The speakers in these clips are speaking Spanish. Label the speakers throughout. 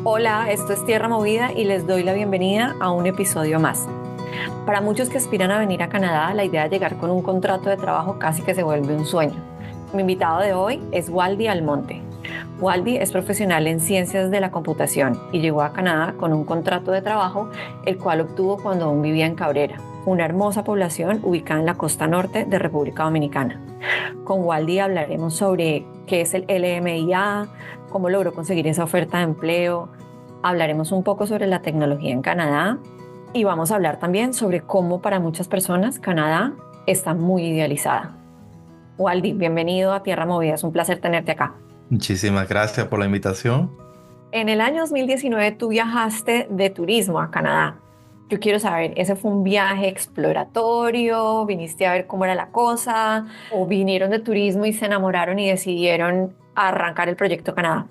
Speaker 1: Hola, esto es Tierra Movida y les doy la bienvenida a un episodio más. Para muchos que aspiran a venir a Canadá, la idea de llegar con un contrato de trabajo casi que se vuelve un sueño. Mi invitado de hoy es Waldy Almonte. Waldy es profesional en ciencias de la computación y llegó a Canadá con un contrato de trabajo, el cual obtuvo cuando aún vivía en Cabrera, una hermosa población ubicada en la costa norte de República Dominicana. Con Waldy hablaremos sobre qué es el LMIA, cómo logró conseguir esa oferta de empleo. Hablaremos un poco sobre la tecnología en Canadá y vamos a hablar también sobre cómo para muchas personas Canadá está muy idealizada. Waldy, bienvenido a Tierra Movida, es un placer tenerte acá.
Speaker 2: Muchísimas gracias por la invitación.
Speaker 1: En el año 2019 tú viajaste de turismo a Canadá. Yo quiero saber, ¿ese fue un viaje exploratorio? ¿Viniste a ver cómo era la cosa? ¿O vinieron de turismo y se enamoraron y decidieron arrancar el proyecto Canadá?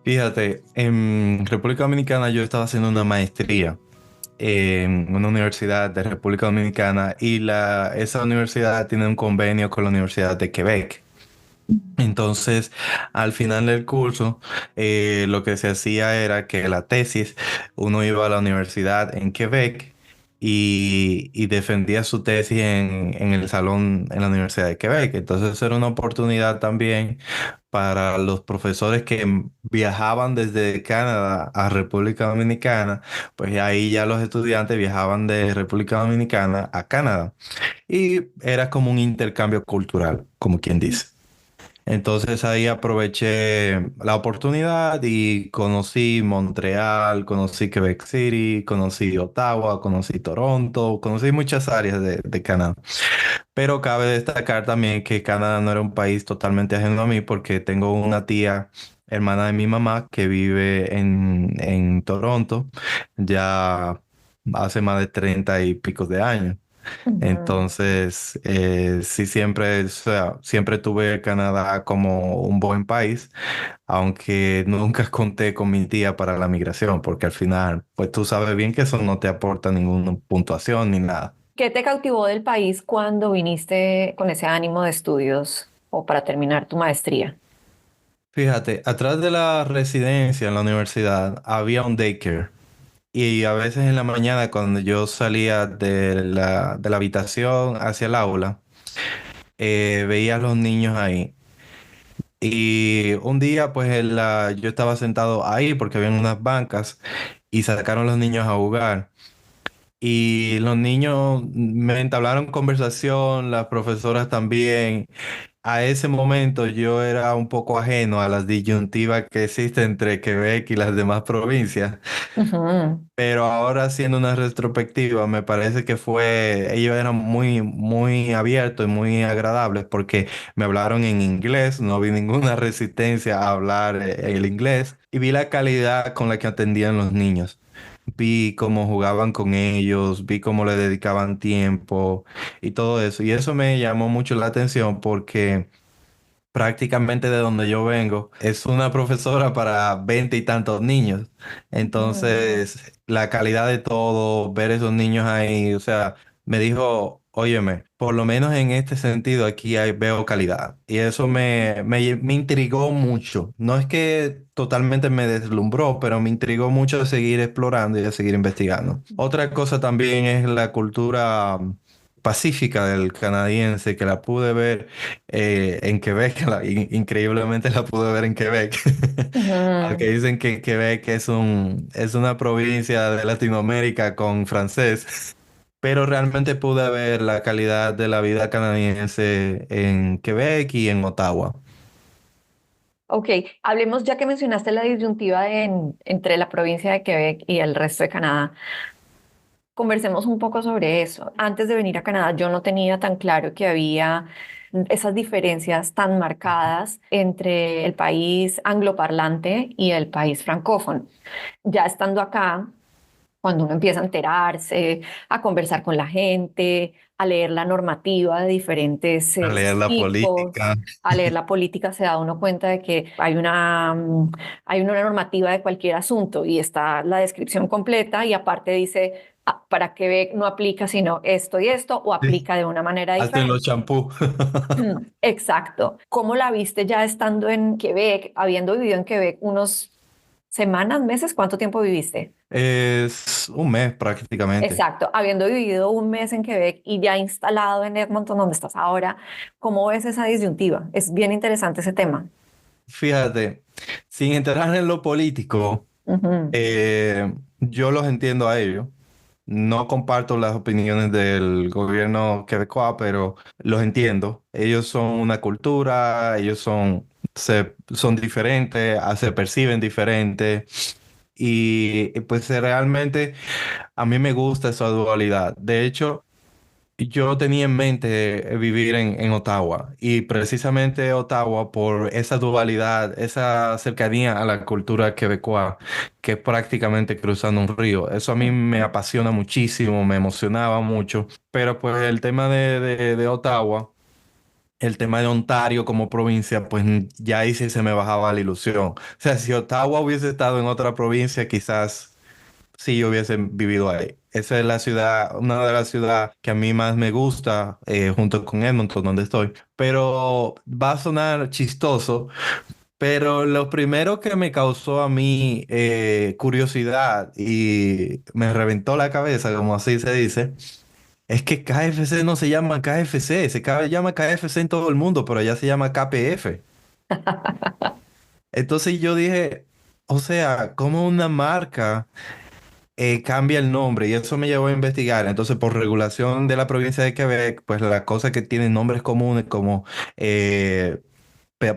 Speaker 2: Fíjate, en República Dominicana yo estaba haciendo una maestría en una universidad de República Dominicana y esa universidad tiene un convenio con la Universidad de Quebec. Entonces, al final del curso, lo que se hacía era que la tesis, uno iba a la universidad en Quebec y defendía su tesis en el salón en la Universidad de Quebec. Entonces, era una oportunidad también para los profesores que viajaban desde Canadá a República Dominicana, pues ahí ya los estudiantes viajaban de República Dominicana a Canadá. Y era como un intercambio cultural, como quien dice. Entonces ahí aproveché la oportunidad y conocí Montreal, conocí Quebec City, conocí Ottawa, conocí Toronto, conocí muchas áreas de Canadá. Pero cabe destacar también que Canadá no era un país totalmente ajeno a mí porque tengo una tía, hermana de mi mamá, que vive en Toronto ya hace más de 30 y pico de años.
Speaker 1: Ujú.
Speaker 2: Entonces, sí, siempre, o sea, siempre tuve Canadá como un buen país, aunque nunca conté con mi tía para la migración, porque al final, pues tú sabes bien que eso no te aporta ninguna puntuación ni nada.
Speaker 1: ¿Qué te cautivó del país cuando viniste con ese ánimo de estudios o para terminar tu maestría?
Speaker 2: Fíjate, atrás de la residencia en la universidad había un daycare. Y a veces en la mañana cuando yo salía de la habitación hacia el aula, veía a los niños ahí. Y un día, pues yo estaba sentado ahí porque habían unas bancas y sacaron los niños a jugar. Y los niños me entablaron conversación, las profesoras también. A ese momento yo era un poco ajeno a las disyuntivas que existen entre Quebec y las demás provincias.
Speaker 1: Ujú.
Speaker 2: Pero ahora haciendo una retrospectiva, me parece que ellos eran muy, muy abiertos y muy agradables porque me hablaron en inglés, no vi ninguna resistencia a hablar el inglés y vi la calidad con la que atendían los niños. Vi cómo jugaban con ellos, vi cómo le dedicaban tiempo y todo eso. Y eso me llamó mucho la atención porque prácticamente de donde yo vengo, es una profesora para 20 y tantos niños.
Speaker 1: Ujú.
Speaker 2: Entonces, la calidad de todo, ver esos niños ahí, o sea, me dijo, óyeme, por lo menos en este sentido aquí veo calidad. Y eso me intrigó mucho. No es que totalmente me deslumbró, pero me intrigó mucho de seguir explorando y de seguir investigando. Otra cosa también es la cultura pacífica del canadiense, que la pude ver en Quebec, increíblemente la pude ver en Quebec.
Speaker 1: Ujú.
Speaker 2: Aunque dicen que Quebec es una provincia de Latinoamérica con francés, pero realmente pude ver la calidad de la vida canadiense en Quebec y en Ottawa.
Speaker 1: Ok, hablemos ya que mencionaste la disyuntiva entre la provincia de Quebec y el resto de Canadá. Conversemos un poco sobre eso. Antes de venir a Canadá, yo no tenía tan claro que había esas diferencias tan marcadas entre el país angloparlante y el país francófono. Ya estando acá, cuando uno empieza a enterarse, a conversar con la gente, a leer la normativa de diferentes
Speaker 2: A leer la
Speaker 1: tipos,
Speaker 2: política.
Speaker 1: a leer la política, se da uno cuenta de que hay una normativa de cualquier asunto y está la descripción completa y aparte dice para Quebec no aplica sino esto y esto o
Speaker 2: Sí.
Speaker 1: aplica de una manera
Speaker 2: Hacen los
Speaker 1: diferente.
Speaker 2: champús.
Speaker 1: Exacto. ¿Cómo la viste ya estando en Quebec, habiendo vivido en Quebec unos ¿Semanas, meses? ¿Cuánto tiempo viviste?
Speaker 2: Es un mes prácticamente.
Speaker 1: Exacto, habiendo vivido un mes en Quebec y ya instalado en Edmonton, donde estás ahora, ¿cómo ves esa disyuntiva? Es bien interesante ese tema.
Speaker 2: Fíjate, sin entrar en lo político,
Speaker 1: Ujú.
Speaker 2: yo los entiendo a ellos. No comparto las opiniones del gobierno quebecois, pero los entiendo. Ellos son una cultura, son diferentes, se perciben diferentes. Y pues realmente a mí me gusta esa dualidad. De hecho, yo tenía en mente vivir en Ottawa y precisamente Ottawa por esa dualidad, esa cercanía a la cultura quebecois, que es prácticamente cruzando un río. Eso a mí me apasiona muchísimo, me emocionaba mucho, pero pues el tema de Ottawa, el tema de Ontario como provincia, pues ya ahí sí se me bajaba la ilusión. O sea, si Ottawa hubiese estado en otra provincia, quizás si yo hubiese vivido ahí. Esa es la ciudad, una de las ciudades que a mí más me gusta, junto con Edmonton, donde estoy. Pero va a sonar chistoso, pero lo primero que me causó a mí curiosidad y me reventó la cabeza, como así se dice, es que KFC no se llama KFC, llama KFC en todo el mundo, pero allá se llama KPF. Entonces yo dije, o sea, como una marca cambia el nombre y eso me llevó a investigar. Entonces, por regulación de la provincia de Quebec, pues las cosas que tienen nombres comunes como eh,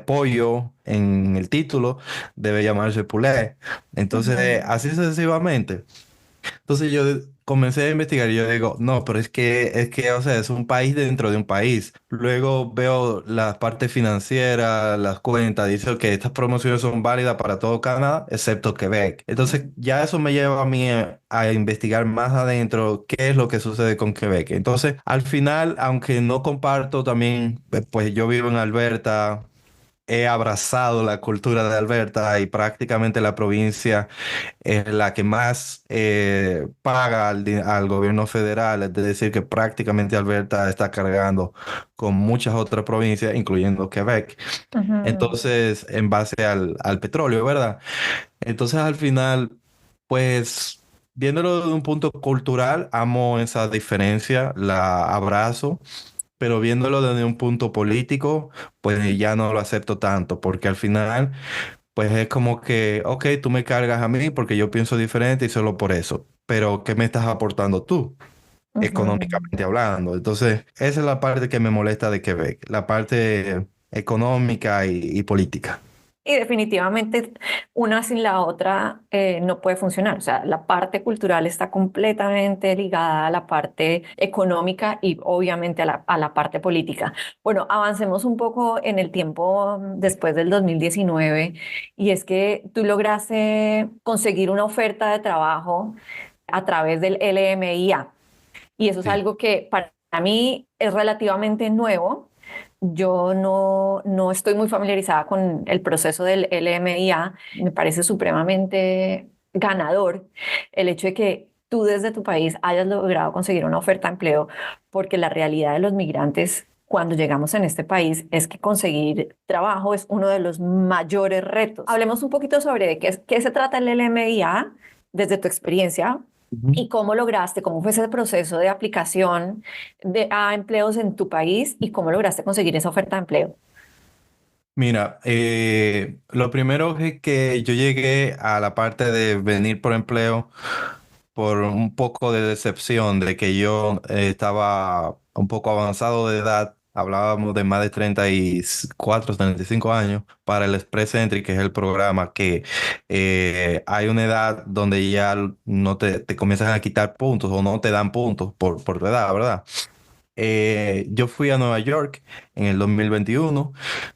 Speaker 2: pollo en el título debe llamarse poulet. Entonces,
Speaker 1: Ujú.
Speaker 2: así sucesivamente. Entonces yo comencé a investigar y yo digo, no, pero es que, o sea, es un país dentro de un país. Luego veo la parte financiera, las cuentas, dice que estas promociones son válidas para todo Canadá, excepto Quebec. Entonces ya eso me lleva a mí a investigar más adentro qué es lo que sucede con Quebec. Entonces, al final, aunque no comparto también, pues yo vivo en Alberta. He abrazado la cultura de Alberta y prácticamente la provincia es la que más paga al gobierno federal, es decir, que prácticamente Alberta está cargando con muchas otras provincias, incluyendo Quebec.
Speaker 1: Ujú.
Speaker 2: Entonces, en base al petróleo, ¿verdad? Entonces, al final, pues, viéndolo desde un punto cultural, amo esa diferencia, la abrazo. Pero viéndolo desde un punto político, pues ya no lo acepto tanto, porque al final pues es como que, ok, tú me cargas a mí porque yo pienso diferente y solo por eso. Pero, ¿qué me estás aportando tú,
Speaker 1: Ujú.
Speaker 2: económicamente hablando? Entonces, esa es la parte que me molesta de Quebec, la parte económica y política.
Speaker 1: Y definitivamente una sin la otra no puede funcionar. O sea, la parte cultural está completamente ligada a la parte económica y obviamente a la parte política. Bueno, avancemos un poco en el tiempo después del 2019 y es que tú lograste conseguir una oferta de trabajo a través del LMIA y eso es
Speaker 2: Sí.
Speaker 1: algo que para mí es relativamente nuevo. Yo no estoy muy familiarizada con el proceso del LMIA. Me parece supremamente ganador el hecho de que tú desde tu país hayas logrado conseguir una oferta de empleo, porque la realidad de los migrantes cuando llegamos en este país es que conseguir trabajo es uno de los mayores retos. Hablemos un poquito sobre de qué se trata el LMIA desde tu experiencia
Speaker 2: Ujú.
Speaker 1: y cómo lograste, cómo fue ese proceso de aplicación a empleos en tu país y cómo lograste conseguir esa oferta de empleo.
Speaker 2: Mira, lo primero es que yo llegué a la parte de venir por empleo por un poco de decepción de que yo estaba un poco avanzado de edad. Hablábamos de más de 34, 35 años para el Express Entry, que es el programa que hay una edad donde ya no te comienzan a quitar puntos o no te dan puntos por tu edad, ¿verdad? Yo fui a Nueva York en el 2021,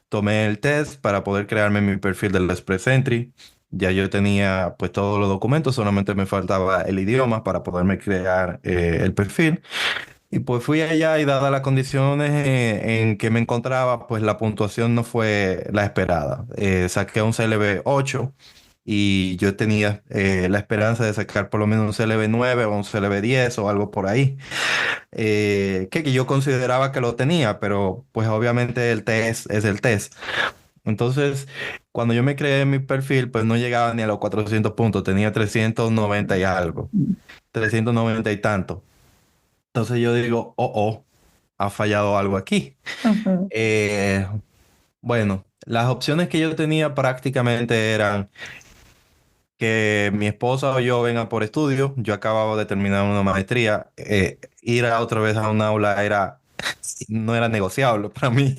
Speaker 2: tomé el test para poder crearme mi perfil del Express Entry. Ya yo tenía pues todos los documentos, solamente me faltaba el idioma para poderme crear el perfil. Y pues fui allá y dadas las condiciones en que me encontraba, pues la puntuación no fue la esperada. Saqué un CLB 8 y yo tenía la esperanza de sacar por lo menos un CLB 9 o un CLB 10 o algo por ahí, que yo consideraba que lo tenía, pero pues obviamente el test es el test. Entonces, cuando yo me creé mi perfil, pues no llegaba ni a los 400 puntos, tenía 390 y algo, 390 y tanto. Entonces yo digo, ha fallado algo aquí.
Speaker 1: Ujú,
Speaker 2: Eh, bueno, las opciones que yo tenía prácticamente eran que mi esposa o yo vengan por estudio. Yo acababa de terminar una maestría. Ir a otra vez a un aula no era negociable para mí.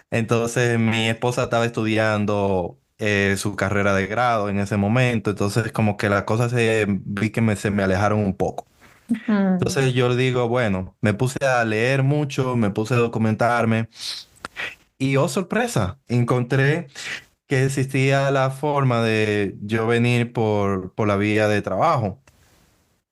Speaker 2: Entonces mi esposa estaba estudiando su carrera de grado en ese momento. Entonces como que las cosas vi que se me alejaron un poco.
Speaker 1: ujú,
Speaker 2: Entonces yo digo, bueno, me puse a leer mucho, me puse a documentarme y oh sorpresa, encontré que existía la forma de yo venir por la vía de trabajo.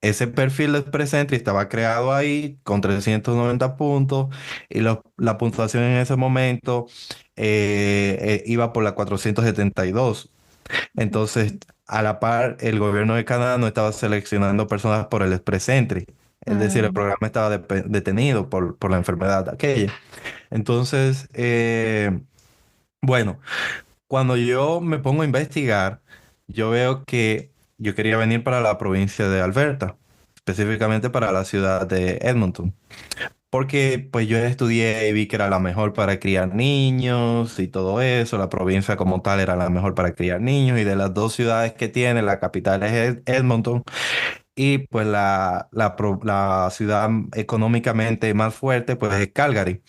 Speaker 2: Ese perfil de Presentry estaba creado ahí con 390 puntos y la puntuación en ese momento iba por la 472. Entonces, a la par, el gobierno de Canadá no estaba seleccionando personas por el Express Entry. Es decir, el
Speaker 1: mm,
Speaker 2: programa estaba detenido por la enfermedad aquella. Entonces, bueno, cuando yo me pongo a investigar, yo veo que yo quería venir para la provincia de Alberta, específicamente para la ciudad de Edmonton. Porque pues yo estudié y vi que era la mejor para criar niños y todo eso, la provincia como tal era la mejor para criar niños y de las dos ciudades que tiene, la capital es Edmonton y pues la ciudad económicamente más fuerte pues es Calgary.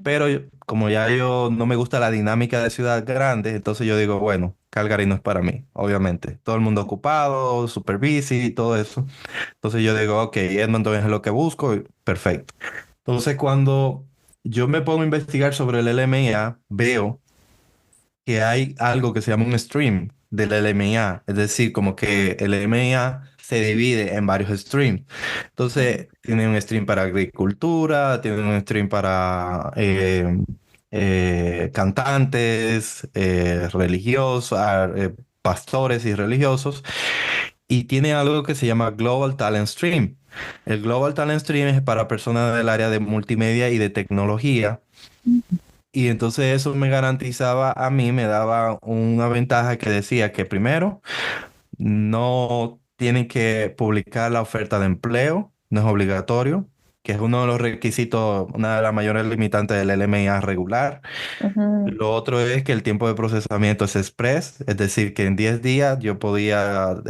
Speaker 2: Pero como ya yo no me gusta la dinámica de ciudad grande, entonces yo digo, bueno, Calgary no es para mí, obviamente. Todo el mundo ocupado, super busy y todo eso. Entonces yo digo, ok, Edmonton es lo que busco, y perfecto. Entonces, cuando yo me pongo a investigar sobre el LMIA, veo que hay algo que se llama un stream del LMIA, es decir, como que el LMIA se divide en varios streams. Entonces, tiene un stream para agricultura, tiene un stream para cantantes, religiosos, pastores y religiosos, y tiene algo que se llama Global Talent Stream. El Global Talent Stream es para personas del área de multimedia y de tecnología. Y entonces eso me garantizaba a mí, me daba una ventaja que decía que primero, no tienen que publicar la oferta de empleo, no es obligatorio, que es uno de los requisitos, una de las mayores limitantes del LMIA regular.
Speaker 1: ujú,
Speaker 2: Lo otro es que el tiempo de procesamiento es express, es decir, que en 10 días yo podía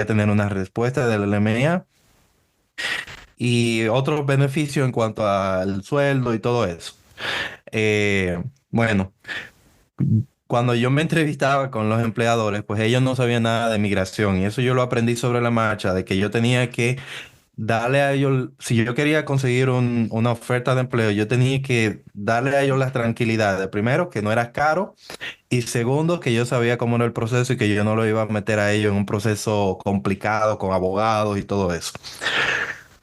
Speaker 2: tener una respuesta del LMIA y otros beneficios en cuanto al sueldo y todo eso. Bueno, cuando yo me entrevistaba con los empleadores, pues ellos no sabían nada de migración y eso yo lo aprendí sobre la marcha, de que yo tenía que darle a ellos, si yo quería conseguir una oferta de empleo, yo tenía que darle a ellos la tranquilidad de primero, que no era caro y segundo, que yo sabía cómo era el proceso y que yo no lo iba a meter a ellos en un proceso complicado con abogados y todo eso.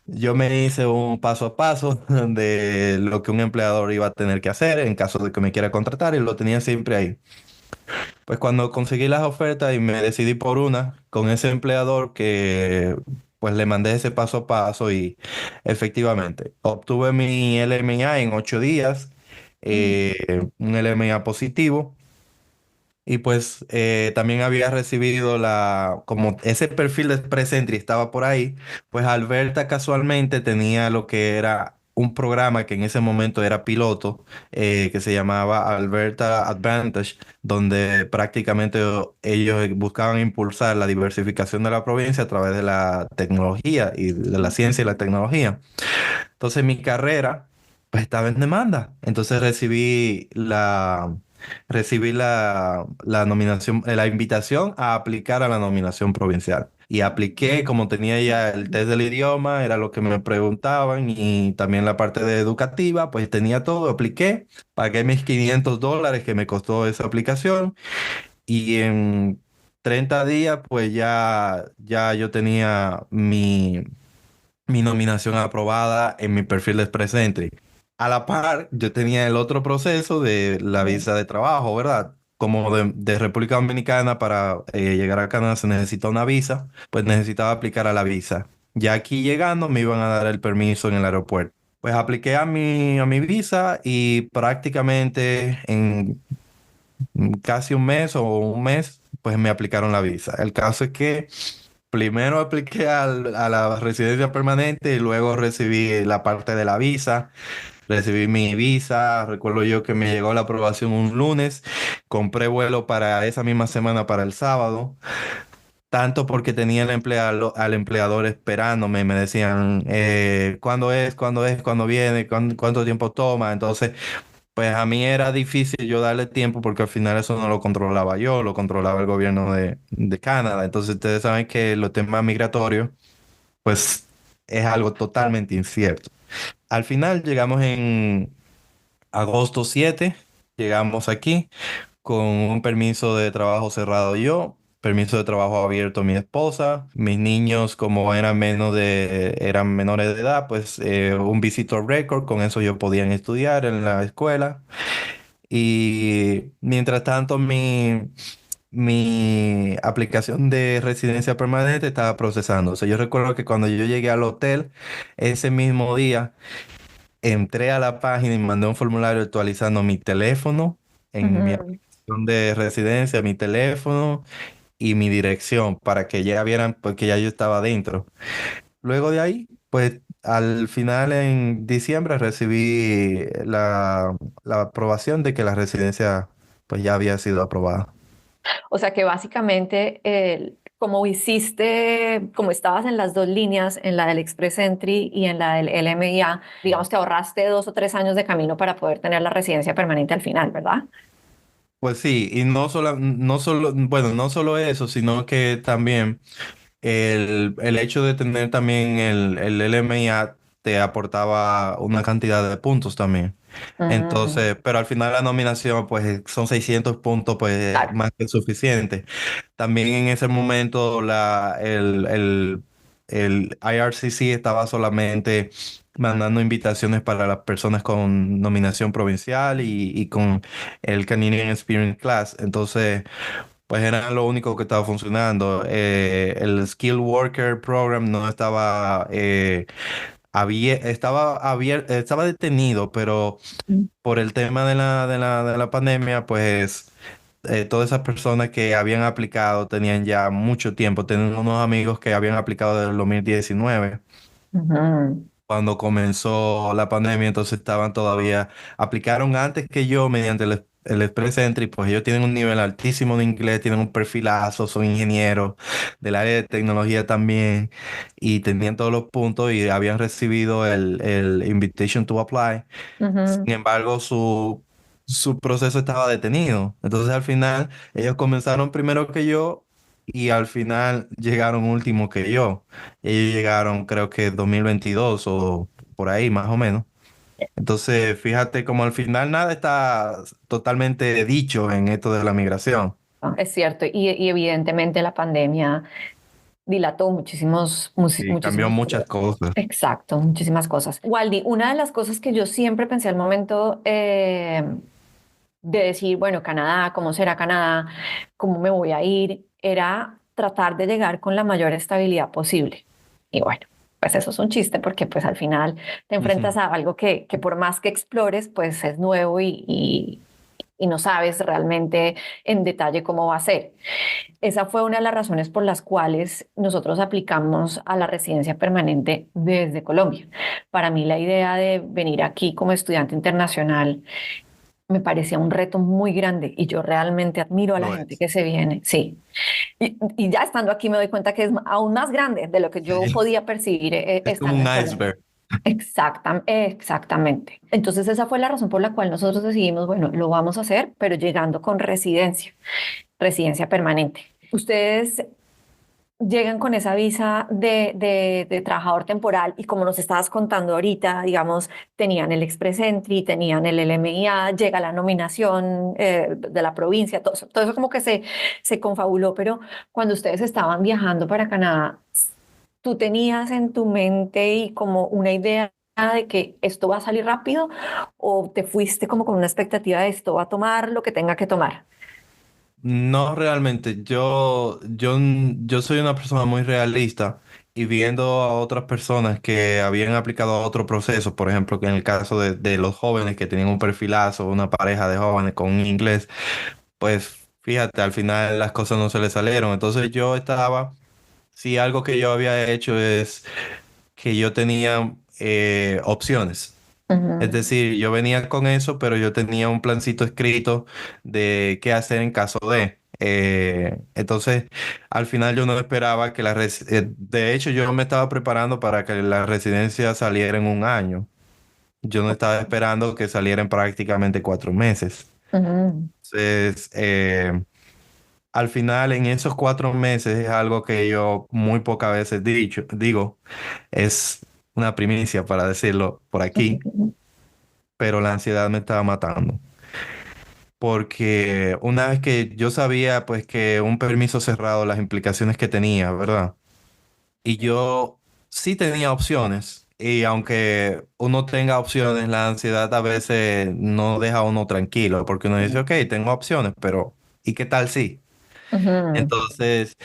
Speaker 2: Yo me hice un paso a paso de lo que un empleador iba a tener que hacer en caso de que me quiera contratar y lo tenía siempre ahí. Pues cuando conseguí las ofertas y me decidí por una con ese empleador que pues le mandé ese paso a paso y efectivamente obtuve mi LMA en 8 días, un LMA positivo. Y pues también había recibido como ese perfil de Presentry estaba por ahí, pues Alberta casualmente tenía lo que era un programa que en ese momento era piloto, que se llamaba Alberta Advantage, donde prácticamente ellos buscaban impulsar la diversificación de la provincia a través de la tecnología y de la ciencia y la tecnología. Entonces mi carrera pues estaba en demanda. Entonces recibí la nominación, la invitación a aplicar a la nominación provincial. Y apliqué, como tenía ya el test del idioma, era lo que me preguntaban, y también la parte de educativa, pues tenía todo, apliqué, pagué mis $500 que me costó esa aplicación, y en 30 días, pues ya yo tenía mi nominación aprobada en mi perfil de Express Entry. A la par, yo tenía el otro proceso de la visa de trabajo, ¿verdad? Como de República Dominicana para llegar a Canadá se necesita una visa, pues necesitaba aplicar a la visa. Ya aquí llegando me iban a dar el permiso en el aeropuerto. Pues apliqué a mi visa y prácticamente en casi un mes o un mes, pues me aplicaron la visa. El caso es que primero apliqué a la residencia permanente y luego recibí la parte de la visa. Recibí mi visa, recuerdo yo que me llegó la aprobación un lunes, compré vuelo para esa misma semana para el sábado, tanto porque tenía al empleador esperándome, me decían, ¿cuándo es? ¿Cuándo es? ¿Cuándo viene? ¿Cuánto tiempo toma? Entonces, pues a mí era difícil yo darle tiempo porque al final eso no lo controlaba yo, lo controlaba el gobierno de Canadá. Entonces, ustedes saben que los temas migratorios, pues es algo totalmente incierto. Al final llegamos en agosto 7, llegamos aquí con un permiso de trabajo cerrado yo, permiso de trabajo abierto mi esposa, mis niños como eran menores de edad, pues un visitor record, con eso yo podían estudiar en la escuela. Y mientras tanto mi aplicación de residencia permanente estaba procesando. O sea, yo recuerdo que cuando yo llegué al hotel ese mismo día, entré a la página y mandé un formulario actualizando mi teléfono en mi
Speaker 1: Ujú.
Speaker 2: aplicación de residencia, mi teléfono y mi dirección para que ya vieran pues, que ya yo estaba dentro. Luego de ahí, pues al final en diciembre recibí la aprobación de que la residencia pues ya había sido aprobada.
Speaker 1: O sea que básicamente, como hiciste, como estabas en las dos líneas, en la del Express Entry y en la del LMIA, digamos, te ahorraste 2 o 3 años de camino para poder tener la residencia permanente al final, ¿verdad?
Speaker 2: Pues sí, y bueno, no solo eso, sino que también el hecho de tener también el LMIA te aportaba una cantidad de puntos también.
Speaker 1: Mm,
Speaker 2: Entonces, pero al final la nominación, pues son 600 puntos, pues
Speaker 1: claro.
Speaker 2: más que suficiente. También en ese momento el IRCC estaba solamente mandando invitaciones para las personas con nominación provincial y con el Canadian Experience Class. Entonces, pues era lo único que estaba funcionando. El Skill Worker Program no estaba estaba detenido, pero por el tema de la pandemia, pues todas esas personas que habían aplicado tenían ya mucho tiempo. Tengo unos amigos que habían aplicado desde el 2019
Speaker 1: Ujú.
Speaker 2: cuando comenzó la pandemia, entonces estaban todavía, aplicaron antes que yo mediante el Express Entry, pues ellos tienen un nivel altísimo de inglés, tienen un perfilazo, son ingenieros del área de tecnología también, y tenían todos los puntos y habían recibido el Invitation to Apply.
Speaker 1: Ujú.
Speaker 2: Sin embargo, su proceso estaba detenido. Entonces al final ellos comenzaron primero que yo y al final llegaron último que yo. Ellos llegaron creo que 2022 o por ahí más o menos. Entonces fíjate como al final nada está totalmente dicho en esto de la migración.
Speaker 1: Es cierto, y evidentemente la pandemia dilató
Speaker 2: Y cambió
Speaker 1: muchísimos
Speaker 2: muchas
Speaker 1: procesos.
Speaker 2: cosas.
Speaker 1: Exacto, muchísimas cosas. Waldi, una de las cosas que yo siempre pensé al momento de decir, bueno, Canadá, ¿cómo será Canadá? ¿Cómo me voy a ir? Era tratar de llegar con la mayor estabilidad posible. Y bueno, pues eso es un chiste porque pues al final te enfrentas a algo que por más que explores, pues es nuevo y no sabes realmente en detalle cómo va a ser. Esa fue una de las razones por las cuales nosotros aplicamos a la residencia permanente desde Colombia. Para mí la idea de venir aquí como estudiante internacional me parecía un reto muy grande y yo realmente admiro a la
Speaker 2: Lo
Speaker 1: gente
Speaker 2: es.
Speaker 1: que se viene, sí. Y ya estando aquí me doy cuenta que es aún más grande de lo que yo
Speaker 2: Sí.
Speaker 1: podía percibir
Speaker 2: Es como
Speaker 1: estando
Speaker 2: un
Speaker 1: en Colombia.
Speaker 2: iceberg.
Speaker 1: Exactamente. Entonces esa fue la razón por la cual nosotros decidimos, bueno, lo vamos a hacer, pero llegando con residencia permanente. Ustedes llegan con esa visa de trabajador temporal y como nos estabas contando ahorita, digamos, tenían el Express Entry, tenían el LMIA, llega la nominación de la provincia, todo eso como que se confabuló, pero cuando ustedes estaban viajando para Canadá, ¿tú tenías en tu mente y como una idea de que esto va a salir rápido o te fuiste como con una expectativa de esto va a tomar lo que tenga que tomar?
Speaker 2: No realmente, yo soy una persona muy realista y viendo a otras personas que habían aplicado a otro proceso, por ejemplo, que en el caso de los jóvenes que tenían un perfilazo, una pareja de jóvenes con un inglés, pues fíjate, al final las cosas no se le salieron. Entonces yo estaba, sí, algo que yo había hecho es que yo tenía opciones. Es
Speaker 1: Ujú,
Speaker 2: decir, yo venía con eso, pero yo tenía un plancito escrito de qué hacer en caso de. Entonces, al final yo no esperaba que de hecho, yo me estaba preparando para que la residencia saliera en un año. Yo no estaba esperando que saliera en prácticamente 4 meses.
Speaker 1: ujú,
Speaker 2: Entonces, al final, en esos 4 meses es algo que yo muy pocas veces digo, es una primicia para decirlo por aquí,
Speaker 1: ujú,
Speaker 2: pero la ansiedad me estaba matando. Porque una vez que yo sabía pues que un permiso cerrado, las implicaciones que tenía, ¿verdad? Y yo sí tenía opciones. Y aunque uno tenga opciones, la ansiedad a veces no deja a uno tranquilo, porque uno dice, ok, tengo opciones, pero ¿y qué tal si?
Speaker 1: ujú,
Speaker 2: Entonces,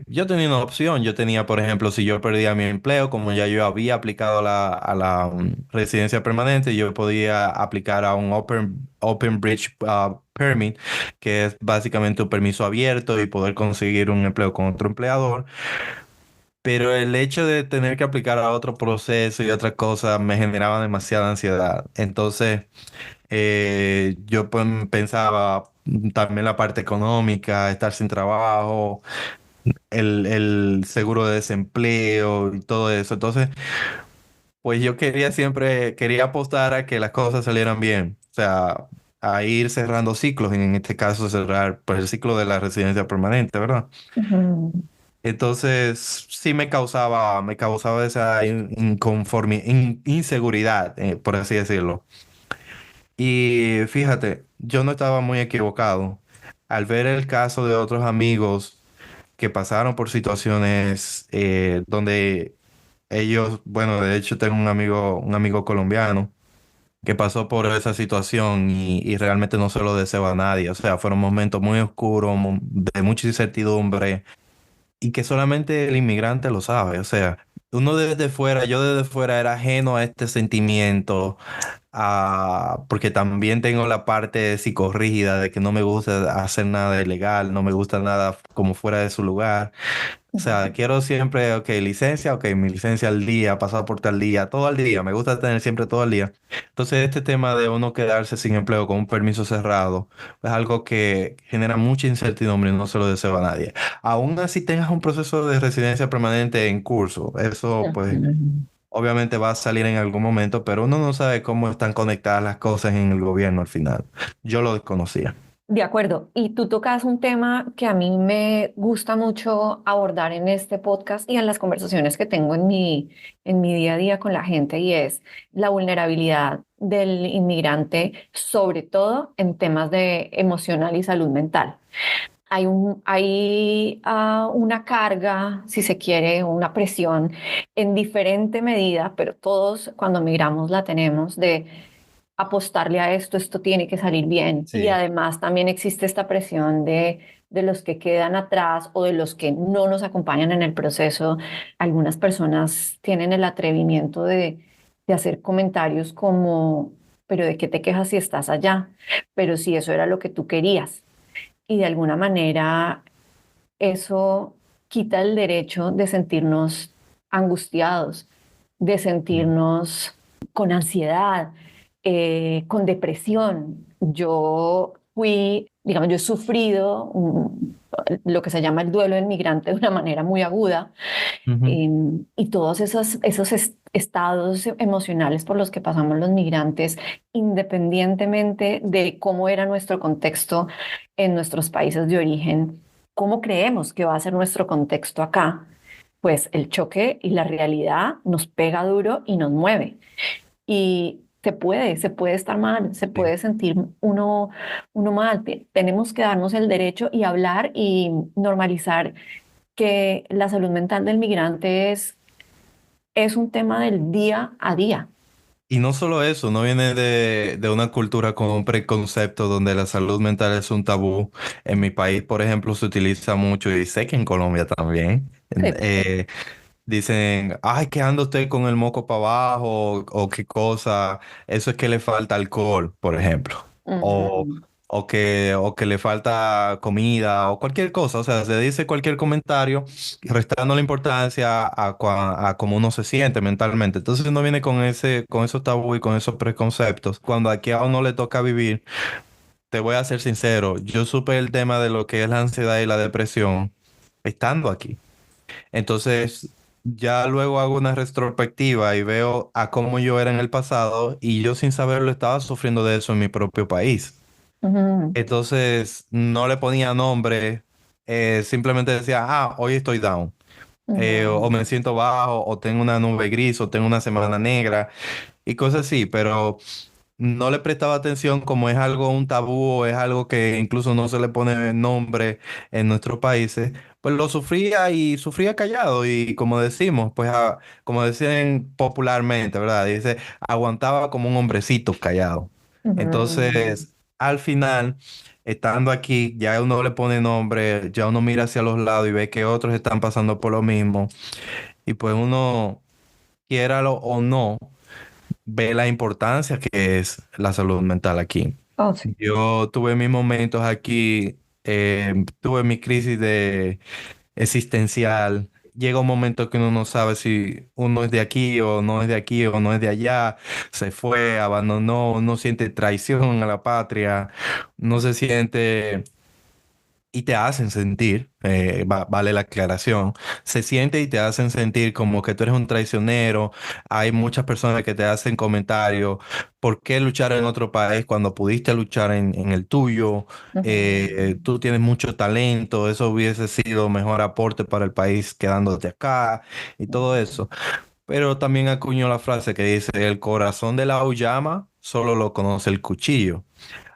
Speaker 2: yo tenía una opción. Yo tenía, por ejemplo, si yo perdía mi empleo, como ya yo había aplicado a la residencia permanente, yo podía aplicar a un Open Bridge Permit, que es básicamente un permiso abierto y poder conseguir un empleo con otro empleador. Pero el hecho de tener que aplicar a otro proceso y otras cosas me generaba demasiada ansiedad. Entonces, yo pues, pensaba también la parte económica, estar sin trabajo, el seguro de desempleo y todo eso. Entonces, pues yo quería apostar a que las cosas salieran bien. O sea, a ir cerrando ciclos, y en este caso cerrar pues, el ciclo de la residencia permanente, ¿verdad?
Speaker 1: ujú.
Speaker 2: Entonces, sí me causaba esa inseguridad, por así decirlo. Y fíjate, yo no estaba muy equivocado. Al ver el caso de otros amigos que pasaron por situaciones donde ellos, bueno, de hecho tengo un amigo colombiano que pasó por esa situación y realmente no se lo deseo a nadie. O sea, fueron momentos muy oscuros, de mucha incertidumbre y que solamente el inmigrante lo sabe. O sea, uno desde fuera, yo desde fuera era ajeno a este sentimiento, porque también tengo la parte psicorrígida de que no me gusta hacer nada ilegal, no me gusta nada como fuera de su lugar. O sea, quiero siempre, ok, licencia, ok, mi licencia al día, pasaporte al día, todo al día. Me gusta tener siempre todo al día. Entonces, este tema de uno quedarse sin empleo con un permiso cerrado es algo que genera mucha incertidumbre y no se lo deseo a nadie. Aún así tengas un proceso de residencia permanente en curso, eso pues
Speaker 1: Ujú.
Speaker 2: obviamente va a salir en algún momento, pero uno no sabe cómo están conectadas las cosas en el gobierno al final. Yo lo desconocía.
Speaker 1: De acuerdo. Y tú tocas un tema que a mí me gusta mucho abordar en este podcast y en las conversaciones que tengo en mi día a día con la gente, y es la vulnerabilidad del inmigrante, sobre todo en temas de emocional y salud mental. Hay una carga, si se quiere, una presión en diferente medida, pero todos cuando migramos la tenemos de apostarle a esto, esto tiene que salir bien. Y
Speaker 2: Sí.
Speaker 1: además también existe esta presión de los que quedan atrás o de los que no nos acompañan en el proceso. Algunas personas tienen el atrevimiento de hacer comentarios como, pero ¿de qué te quejas si estás allá? Pero si eso era lo que tú querías. Y de alguna manera eso quita el derecho de sentirnos angustiados, de sentirnos con ansiedad, con depresión. Yo fui, digamos, yo he sufrido lo que se llama el duelo del migrante de una manera muy aguda,
Speaker 2: Ujú.
Speaker 1: y todos esos estados emocionales por los que pasamos los migrantes, independientemente de cómo era nuestro contexto en nuestros países de origen, cómo creemos que va a ser nuestro contexto acá, pues el choque y la realidad nos pega duro y nos mueve. Y se puede estar mal, se
Speaker 2: Sí.
Speaker 1: puede sentir uno mal. Tenemos que darnos el derecho y hablar y normalizar que la salud mental del migrante es un tema del día a día.
Speaker 2: Y no solo eso, no viene de una cultura con un preconcepto donde la salud mental es un tabú. En mi país, por ejemplo, se utiliza mucho y sé que en Colombia también.
Speaker 1: Sí.
Speaker 2: dicen, ay, que anda usted con el moco para abajo o qué cosa, eso es que le falta alcohol, por ejemplo. O,
Speaker 1: Ujú,
Speaker 2: o que le falta comida o cualquier cosa. O sea, se dice cualquier comentario restando la importancia a cómo uno se siente mentalmente. Entonces uno viene con esos tabú y con esos preconceptos. Cuando aquí a uno le toca vivir, te voy a ser sincero, yo supe el tema de lo que es la ansiedad y la depresión estando aquí. Entonces, ya luego hago una retrospectiva y veo a cómo yo era en el pasado y yo sin saberlo estaba sufriendo de eso en mi propio país.
Speaker 1: ujú,
Speaker 2: Entonces, no le ponía nombre, simplemente decía, hoy estoy down. O
Speaker 1: ujú.
Speaker 2: me siento bajo, o tengo una nube gris, o tengo una semana negra, y cosas así, pero no le prestaba atención como es algo, un tabú, o es algo que incluso no se le pone nombre en nuestros países, pues lo sufría y sufría callado y como decimos, pues como decían popularmente, ¿verdad? Dice, aguantaba como un hombrecito callado.
Speaker 1: Ujú.
Speaker 2: Entonces, al final, estando aquí, ya uno le pone nombre, ya uno mira hacia los lados y ve que otros están pasando por lo mismo y pues uno, quiéralo o no, ve la importancia que es la salud mental aquí.
Speaker 1: Oh, sí.
Speaker 2: Yo tuve mis momentos aquí, tuve mi crisis de existencial. Llega un momento que uno no sabe si uno es de aquí o no es de aquí o no es de allá. Se fue, abandonó, uno siente traición a la patria, no se siente y te hacen sentir, vale la aclaración, se siente y te hacen sentir como que tú eres un traicionero. Hay muchas personas que te hacen comentarios, ¿por qué luchar en otro país cuando pudiste luchar en el tuyo?
Speaker 1: Ujú.
Speaker 2: Tú tienes mucho talento, eso hubiese sido mejor aporte para el país quedándote acá y todo eso. Pero también acuñó la frase que dice, el corazón de la auyama solo lo conoce el cuchillo.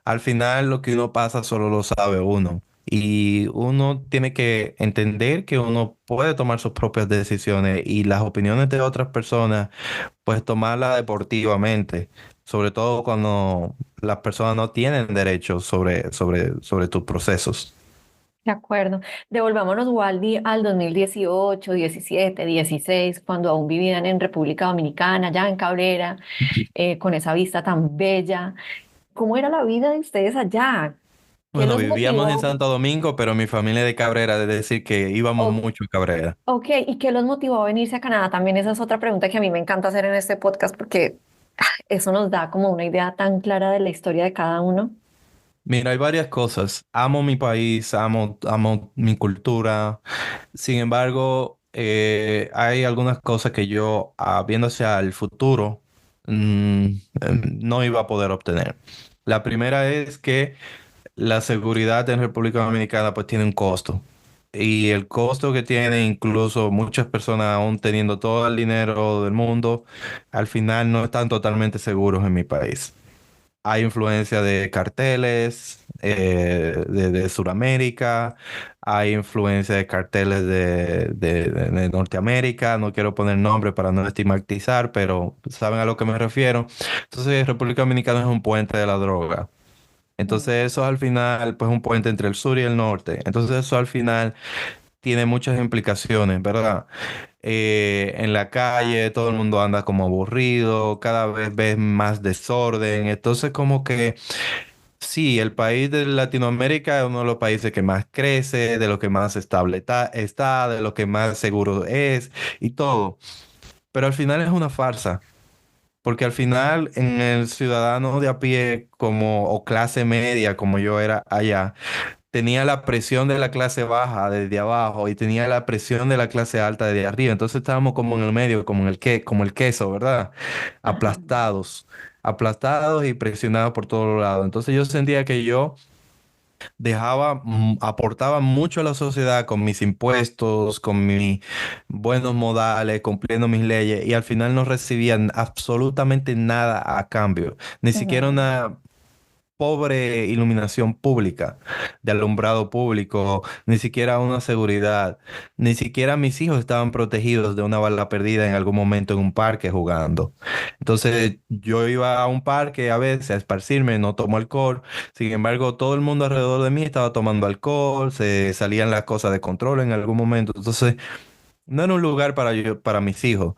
Speaker 2: Al final lo que uno pasa solo lo sabe uno. Y uno tiene que entender que uno puede tomar sus propias decisiones y las opiniones de otras personas, pues tomarlas deportivamente, sobre todo cuando las personas no tienen derecho sobre tus procesos.
Speaker 1: De acuerdo. Devolvámonos, Waldi, al 2018, 17, 16, cuando aún vivían en República Dominicana, ya en Cabrera, con esa vista tan bella. ¿Cómo era la vida de ustedes allá? ¿Qué
Speaker 2: Bueno,
Speaker 1: los
Speaker 2: vivíamos en
Speaker 1: motivó?
Speaker 2: Santo Domingo, pero mi familia de Cabrera, es decir, que íbamos
Speaker 1: O-
Speaker 2: mucho a Cabrera.
Speaker 1: ok, ¿y qué los motivó a venirse a Canadá? También esa es otra pregunta que a mí me encanta hacer en este podcast porque eso nos da como una idea tan clara de la historia de cada uno.
Speaker 2: Mira, hay varias cosas. Amo mi país, amo mi cultura. Sin embargo, hay algunas cosas que yo, viendo hacia el futuro, no iba a poder obtener. La primera es que la seguridad en República Dominicana pues tiene un costo. Y el costo que tiene incluso muchas personas aún teniendo todo el dinero del mundo, al final no están totalmente seguros en mi país. Hay influencia de carteles de Sudamérica, hay influencia de carteles de Norteamérica, no quiero poner nombre para no estigmatizar, pero saben a lo que me refiero. Entonces, República Dominicana es un puente de la droga.
Speaker 1: Mm.
Speaker 2: Entonces, eso al final, pues un puente entre el sur y el norte. Entonces, eso al final tiene muchas implicaciones, ¿verdad? En la calle todo el mundo anda como aburrido, cada vez ves más desorden, entonces como que sí, el país de Latinoamérica es uno de los países que más crece, de lo que más estable está, de lo que más seguro es y todo, pero al final es una farsa. Porque al final, en el ciudadano de a pie, como, o clase media, como yo era allá, tenía la presión de la clase baja desde abajo y tenía la presión de la clase alta desde arriba. Entonces estábamos como en el medio, como el queso, ¿verdad?
Speaker 1: Ajá.
Speaker 2: Aplastados, aplastados y presionados por todos lados. Entonces yo sentía que yo aportaba mucho a la sociedad con mis impuestos, con mis buenos modales, cumpliendo mis leyes y al final no recibían absolutamente nada a cambio, ni siquiera
Speaker 1: Ujú.
Speaker 2: una pobre iluminación pública, de alumbrado público, ni siquiera una seguridad, ni siquiera mis hijos estaban protegidos de una bala perdida en algún momento en un parque jugando. Entonces yo iba a un parque a veces a esparcirme, no tomo alcohol, sin embargo todo el mundo alrededor de mí estaba tomando alcohol, se salían las cosas de control en algún momento. Entonces no era un lugar para mis hijos.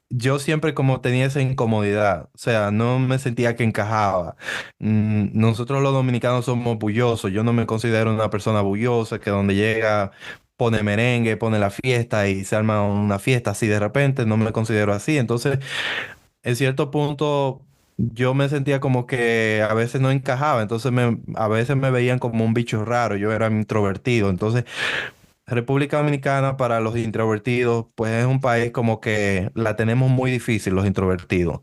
Speaker 2: Yo siempre como tenía esa incomodidad, o sea, no me sentía que encajaba. Nosotros los dominicanos somos bullosos, yo no me considero una persona bullosa que donde llega pone merengue, pone la fiesta y se arma una fiesta así de repente, no me considero así. Entonces, en cierto punto, yo me sentía como que a veces no encajaba, entonces a veces me veían como un bicho raro, yo era introvertido, entonces República Dominicana para los introvertidos, pues es un país como que la tenemos muy difícil los introvertidos.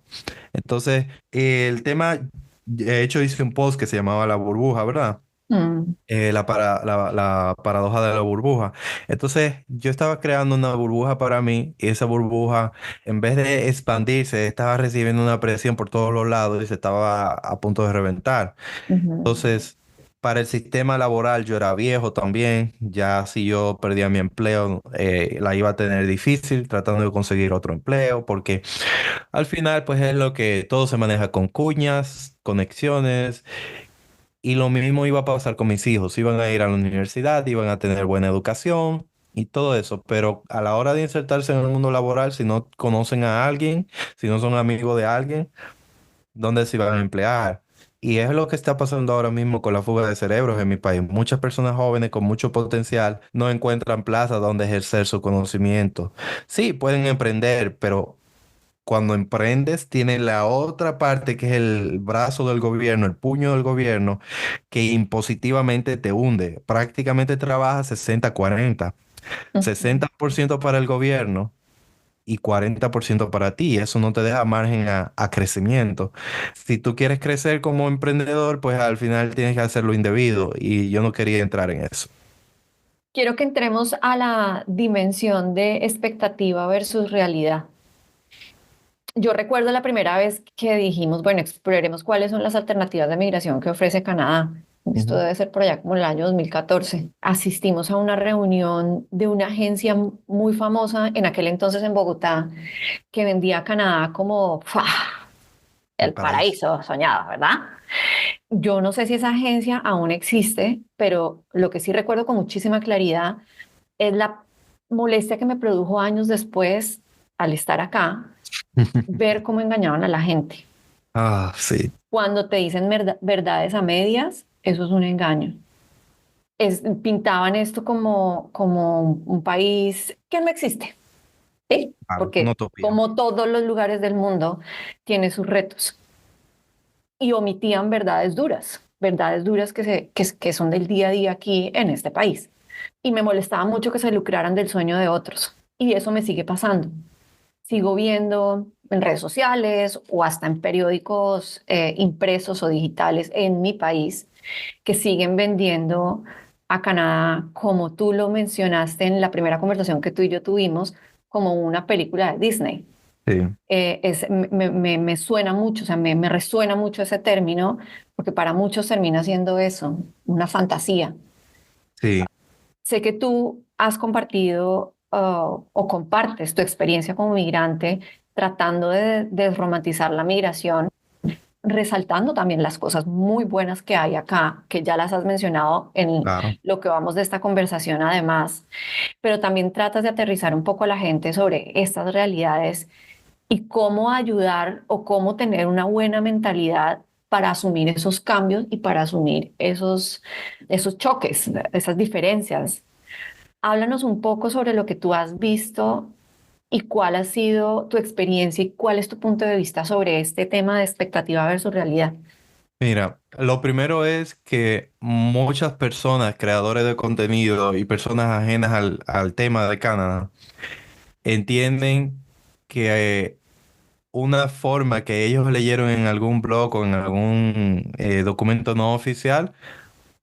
Speaker 2: Entonces, el tema, de hecho hice un post que se llamaba La burbuja, ¿verdad?
Speaker 1: Mm,
Speaker 2: La paradoja de la burbuja. Entonces, yo estaba creando una burbuja para mí y esa burbuja, en vez de expandirse, estaba recibiendo una presión por todos los lados y se estaba a punto de reventar.
Speaker 1: ujú.
Speaker 2: Entonces, para el sistema laboral yo era viejo también, ya si yo perdía mi empleo, la iba a tener difícil tratando de conseguir otro empleo, porque al final pues es lo que todo se maneja con cuñas, conexiones, y lo mismo iba a pasar con mis hijos, iban a ir a la universidad, iban a tener buena educación y todo eso, pero a la hora de insertarse en el mundo laboral, si no conocen a alguien, si no son amigos de alguien, dónde se iban a emplear. Y es lo que está pasando ahora mismo con la fuga de cerebros en mi país. Muchas personas jóvenes con mucho potencial no encuentran plazas donde ejercer su conocimiento. Sí, pueden emprender, pero cuando emprendes tiene la otra parte que es el brazo del gobierno, el puño del gobierno, que impositivamente te hunde. Prácticamente trabaja 60-40. 60% para el gobierno y 40% para ti. Eso no te deja margen a crecimiento. Si tú quieres crecer como emprendedor, pues al final tienes que hacerlo indebido y yo no quería entrar en eso.
Speaker 1: Quiero que entremos a la dimensión de expectativa versus realidad. Yo recuerdo la primera vez que dijimos, bueno, exploremos cuáles son las alternativas de migración que ofrece Canadá. Esto
Speaker 2: Ujú.
Speaker 1: debe ser por allá como el año 2014. Asistimos a una reunión de una agencia muy famosa en aquel entonces en Bogotá que vendía a Canadá como ¡fua!
Speaker 2: El
Speaker 1: El
Speaker 2: paraíso.
Speaker 1: paraíso soñado, ¿verdad? Yo no sé si esa agencia aún existe, pero lo que sí recuerdo con muchísima claridad es la molestia que me produjo años después al estar acá ver cómo engañaban a la gente.
Speaker 2: Ah, sí.
Speaker 1: Cuando te dicen verdades a medias, eso es un engaño. Pintaban esto como un país que no existe, ¿sí?
Speaker 2: Claro, una
Speaker 1: Porque
Speaker 2: utopía.
Speaker 1: como todos los lugares del mundo, tiene sus retos. Y omitían verdades duras que son del día a día aquí en este país. Y me molestaba mucho que se lucraran del sueño de otros. Y eso me sigue pasando. Sigo viendo en redes sociales o hasta en periódicos impresos o digitales en mi país que siguen vendiendo a Canadá, como tú lo mencionaste en la primera conversación que tú y yo tuvimos, como una película de Disney.
Speaker 2: Sí,
Speaker 1: Me suena mucho, o sea, me resuena mucho ese término, porque para muchos termina siendo eso, una fantasía.
Speaker 2: sí.
Speaker 1: Sé que tú has compartido o compartes tu experiencia como migrante tratando de desromantizar la migración, resaltando también las cosas muy buenas que hay acá, que ya las has mencionado en
Speaker 2: Claro.
Speaker 1: lo que vamos de esta conversación además, pero también tratas de aterrizar un poco a la gente sobre estas realidades y cómo ayudar o cómo tener una buena mentalidad para asumir esos cambios y para asumir esos choques, esas diferencias. Háblanos un poco sobre lo que tú has visto y cuál ha sido tu experiencia y cuál es tu punto de vista sobre este tema de expectativa versus realidad.
Speaker 2: Mira, lo primero es que muchas personas, creadores de contenido y personas ajenas al tema de Canadá, entienden que una forma que ellos leyeron en algún blog o en algún documento no oficial,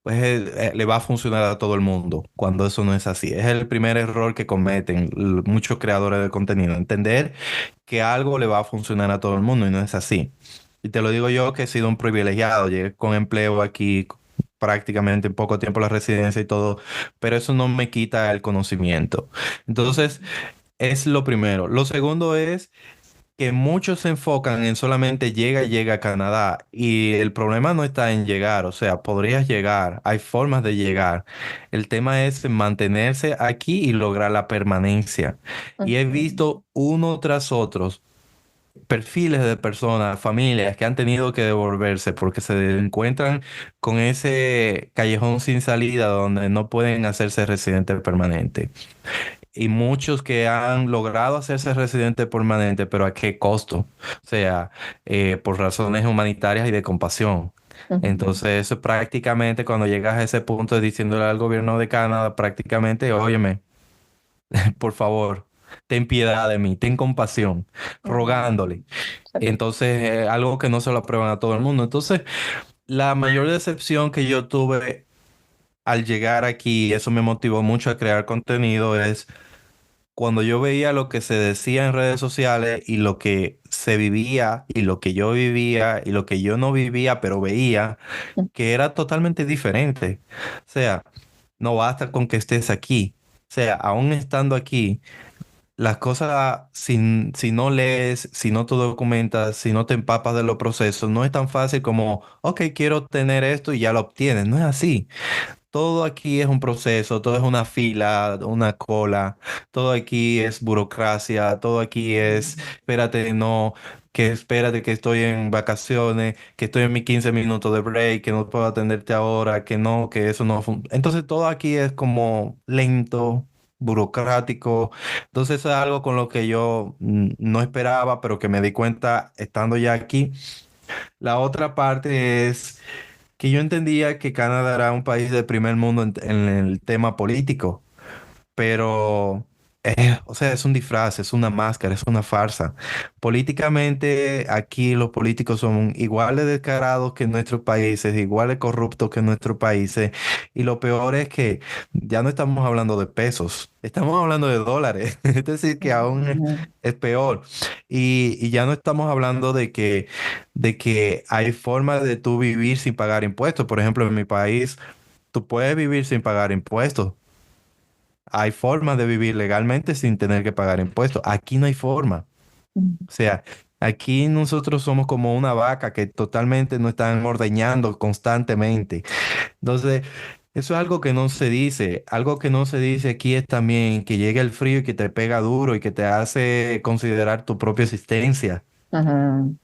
Speaker 2: pues le va a funcionar a todo el mundo, cuando eso no es así. Es el primer error que cometen muchos creadores de contenido, entender que algo le va a funcionar a todo el mundo y no es así. Y te lo digo yo que he sido un privilegiado, llegué con empleo aquí prácticamente en poco tiempo la residencia y todo, pero eso no me quita el conocimiento. Entonces, es lo primero. Lo segundo es que muchos se enfocan en solamente llega a Canadá y el problema no está en llegar, o sea, podrías llegar, hay formas de llegar. El tema es mantenerse aquí y lograr la permanencia. Y he
Speaker 1: Ujú,
Speaker 2: visto uno tras otros perfiles de personas, familias que han tenido que devolverse porque se encuentran con ese callejón sin salida donde no pueden hacerse residentes permanentes. Y muchos que han logrado hacerse residentes permanentes, pero ¿a qué costo? O sea, por razones humanitarias y de compasión.
Speaker 1: ujú.
Speaker 2: Entonces, eso prácticamente cuando llegas a ese punto de diciéndole al gobierno de Canadá, prácticamente, óyeme, por favor, ten piedad de mí, ten compasión,
Speaker 1: Mm,
Speaker 2: rogándole.
Speaker 1: sí.
Speaker 2: Entonces, algo que no se lo aprueban a todo el mundo. Entonces, la mayor decepción que yo tuve al llegar aquí, y eso me motivó mucho a crear contenido, es cuando yo veía lo que se decía en redes sociales y lo que se vivía y lo que yo vivía y lo que yo no vivía, pero veía, que era totalmente diferente. O sea, no basta con que estés aquí. O sea, aún estando aquí, las cosas, si no lees, si no te documentas, si no te empapas de los procesos, no es tan fácil como, ok, quiero tener esto y ya lo obtienes. No es así. Todo aquí es un proceso, todo es una fila, una cola, todo aquí es burocracia, todo aquí es, espérate, no, que espérate que estoy en vacaciones, que estoy en mis 15 minutos de break, que no puedo atenderte ahora, que no, que eso no funciona. Entonces todo aquí es como lento, burocrático. Entonces eso es algo con lo que yo no esperaba, pero que me di cuenta estando ya aquí. La otra parte es que yo entendía que Canadá era un país de primer mundo en el tema político, pero, o sea, es un disfraz, es una máscara, es una farsa. Políticamente, aquí los políticos son igual de descarados que en nuestros países, igual de corruptos que en nuestros países, y lo peor es que ya no estamos hablando de pesos, estamos hablando de dólares, es decir, que aún
Speaker 1: Ujú,
Speaker 2: es peor. Y ya no estamos hablando de que hay formas de tú vivir sin pagar impuestos. Por ejemplo, en mi país, tú puedes vivir sin pagar impuestos. Hay formas de vivir legalmente sin tener que pagar impuestos. Aquí no hay forma.
Speaker 1: ujú.
Speaker 2: O sea, aquí nosotros somos como una vaca que totalmente nos están ordeñando constantemente. Entonces, eso es algo que no se dice. Algo que no se dice aquí es también que llega el frío y que te pega duro y que te hace considerar tu propia existencia.
Speaker 1: Ujú,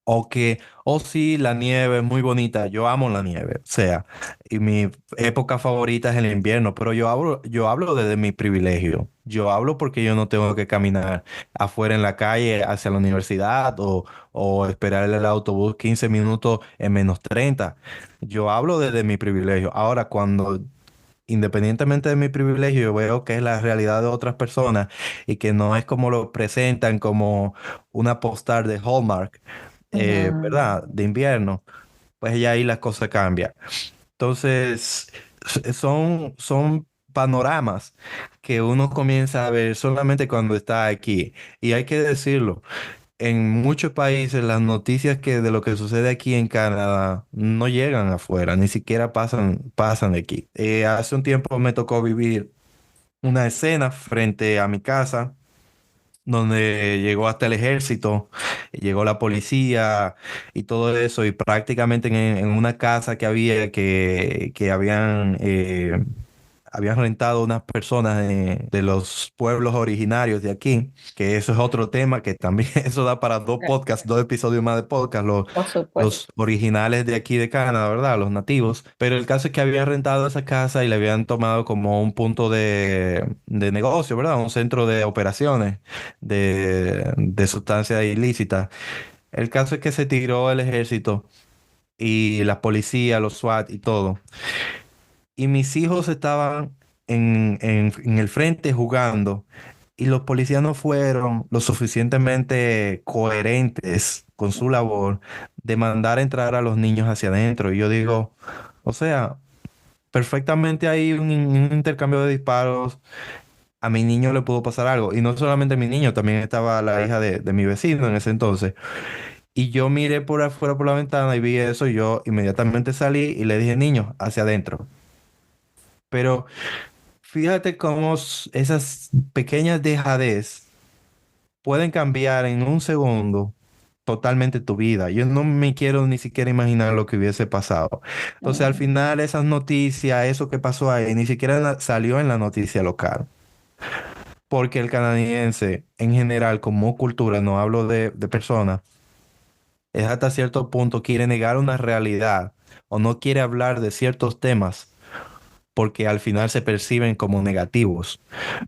Speaker 2: O que, oh sí, la nieve es muy bonita. Yo amo la nieve. O sea, y mi época favorita es el invierno, pero yo hablo desde mi privilegio. Yo hablo porque yo no tengo que caminar afuera en la calle hacia la universidad o esperar el autobús 15 minutos en -30. Yo hablo desde mi privilegio. Ahora, independientemente de mi privilegio, yo veo que es la realidad de otras personas y que no es como lo presentan como una postal de Hallmark,
Speaker 1: ujú.
Speaker 2: ¿verdad? De invierno, pues ya ahí las cosas cambian. Entonces, son panoramas que uno comienza a ver solamente cuando está aquí. Y hay que decirlo, en muchos países las noticias que de lo que sucede aquí en Canadá no llegan afuera, ni siquiera pasan de aquí. Hace un tiempo me tocó vivir una escena frente a mi casa donde llegó hasta el ejército, llegó la policía y todo eso, y prácticamente en una casa que había que habían rentado unas personas de los pueblos originarios de aquí, que eso es otro tema que también eso da para dos podcasts, dos episodios más de podcast,
Speaker 1: Por supuesto.
Speaker 2: los originales de aquí de Canadá, ¿verdad? Los nativos. Pero el caso es que habían rentado esa casa y la habían tomado como un punto de negocio, ¿verdad? Un centro de operaciones de sustancias ilícitas. El caso es que se tiró el ejército y la policía, los SWAT y todo. Y mis hijos estaban en el frente jugando y los policías no fueron lo suficientemente coherentes con su labor de mandar entrar a los niños hacia adentro. Y yo digo, o sea, perfectamente hay un intercambio de disparos. A mi niño le pudo pasar algo. Y no solamente a mi niño, también estaba la hija de mi vecino en ese entonces. Y yo miré por afuera por la ventana y vi eso y yo inmediatamente salí y le dije, niño, hacia adentro. Pero fíjate cómo esas pequeñas dejadez pueden cambiar en un segundo totalmente tu vida. Yo no me quiero ni siquiera imaginar lo que hubiese pasado. Entonces, al final, esas noticias, eso que pasó ahí, ni siquiera salió en la noticia local. Porque el canadiense, en general, como cultura, no hablo de personas, es hasta cierto punto quiere negar una realidad o no quiere hablar de ciertos temas porque al final se perciben como negativos.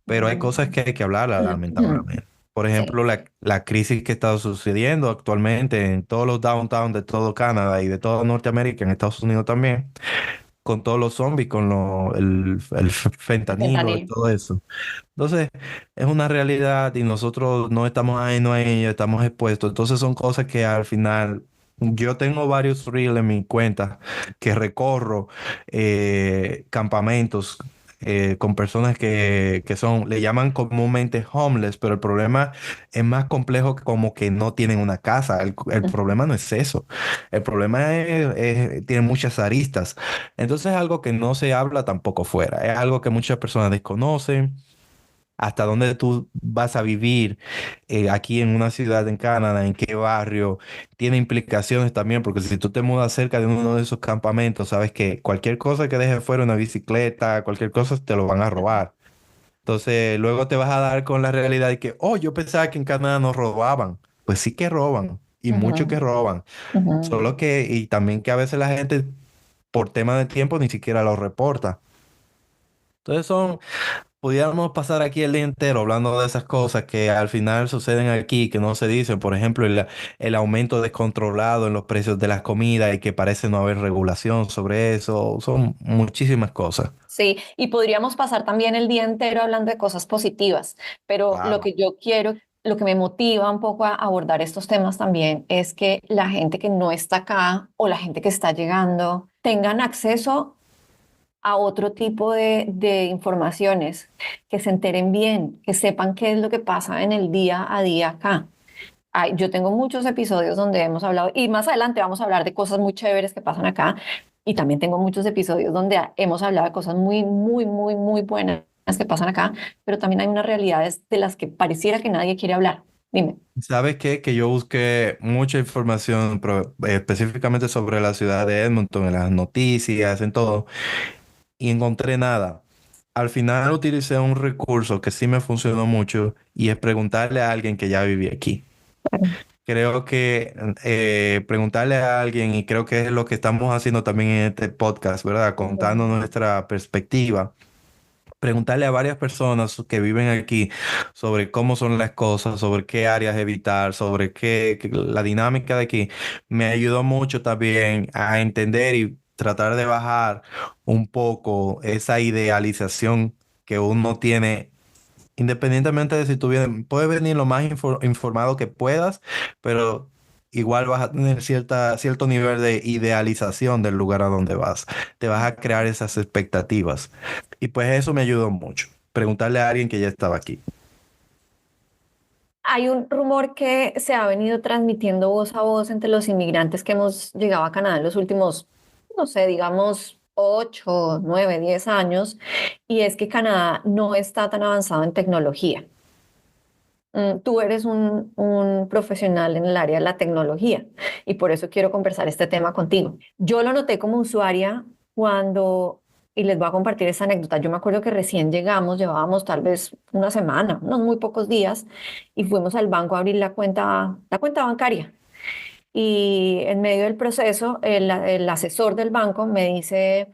Speaker 2: Pero hay cosas que hay que hablar, lamentablemente. Por
Speaker 1: Sí.
Speaker 2: ejemplo, la crisis que está sucediendo actualmente en todos los downtown de todo Canadá y de toda Norteamérica, en Estados Unidos también, con todos los zombies, con el
Speaker 1: El
Speaker 2: fentanilo y
Speaker 1: fentanilo.
Speaker 2: todo eso. Entonces, es una realidad y nosotros no estamos ahí, no a ella, estamos expuestos. Entonces, son cosas que al final, yo tengo varios reels en mi cuenta que recorro campamentos con personas que son, le llaman comúnmente homeless, pero el problema es más complejo que como que no tienen una casa. El problema no es eso. El problema tiene muchas aristas. Entonces, es algo que no se habla tampoco fuera. Es algo que muchas personas desconocen hasta dónde tú vas a vivir aquí en una ciudad en Canadá, en qué barrio, tiene implicaciones también, porque si tú te mudas cerca de uno de esos campamentos, sabes que cualquier cosa que dejes fuera, una bicicleta, cualquier cosa, te lo van a robar. Entonces, luego te vas a dar con la realidad de que, oh, yo pensaba que en Canadá no robaban. Pues sí que roban, y mucho que
Speaker 1: Ujú,
Speaker 2: roban.
Speaker 1: ujú.
Speaker 2: Solo que, y también que a veces la gente, por tema de tiempo, ni siquiera lo reporta. Entonces pudiéramos pasar aquí el día entero hablando de esas cosas que al final suceden aquí, que no se dicen. Por ejemplo, el aumento descontrolado en los precios de las comidas y que parece no haber regulación sobre eso. Son muchísimas cosas.
Speaker 1: Sí, y podríamos pasar también el día entero hablando de cosas positivas, pero lo
Speaker 2: Claro.
Speaker 1: que yo quiero, lo que me motiva un poco a abordar estos temas también es que la gente que no está acá o la gente que está llegando tengan acceso a otro tipo de informaciones, que se enteren bien, que sepan qué es lo que pasa en el día a día acá. Yo tengo muchos episodios donde hemos hablado, y más adelante vamos a hablar de cosas muy chéveres que pasan acá, y también tengo muchos episodios donde hemos hablado de cosas muy, muy, muy, muy buenas que pasan acá, pero también hay unas realidades de las que pareciera que nadie quiere hablar. Dime.
Speaker 2: ¿Sabes qué? Que yo busqué mucha información específicamente sobre la ciudad de Edmonton, en las noticias, en todo, y encontré nada. Al final utilicé un recurso que sí me funcionó mucho y es preguntarle a alguien que ya vivía aquí. Creo que preguntarle a alguien, y creo que es lo que estamos haciendo también en este podcast, ¿verdad? Contando nuestra perspectiva. Preguntarle a varias personas que viven aquí sobre cómo son las cosas, sobre qué áreas evitar, sobre la dinámica de aquí, me ayudó mucho también a entender y tratar de bajar un poco esa idealización que uno tiene. Independientemente de si tú vienes, puedes venir lo más informado que puedas, pero igual vas a tener cierto nivel de idealización del lugar a donde vas. Te vas a crear esas expectativas. Y pues eso me ayudó mucho. Preguntarle a alguien que ya estaba aquí.
Speaker 1: Hay un rumor que se ha venido transmitiendo voz a voz entre los inmigrantes que hemos llegado a Canadá en los últimos, no sé, digamos, 8, 9, 10 años, y es que Canadá no está tan avanzado en tecnología. Tú eres un profesional en el área de la tecnología y por eso quiero conversar este tema contigo. Yo lo noté como usuaria cuando, y les voy a compartir esa anécdota, yo me acuerdo que recién llegamos, llevábamos tal vez una semana, unos muy pocos días, y fuimos al banco a abrir la cuenta bancaria. Y en medio del proceso, el asesor del banco me dice,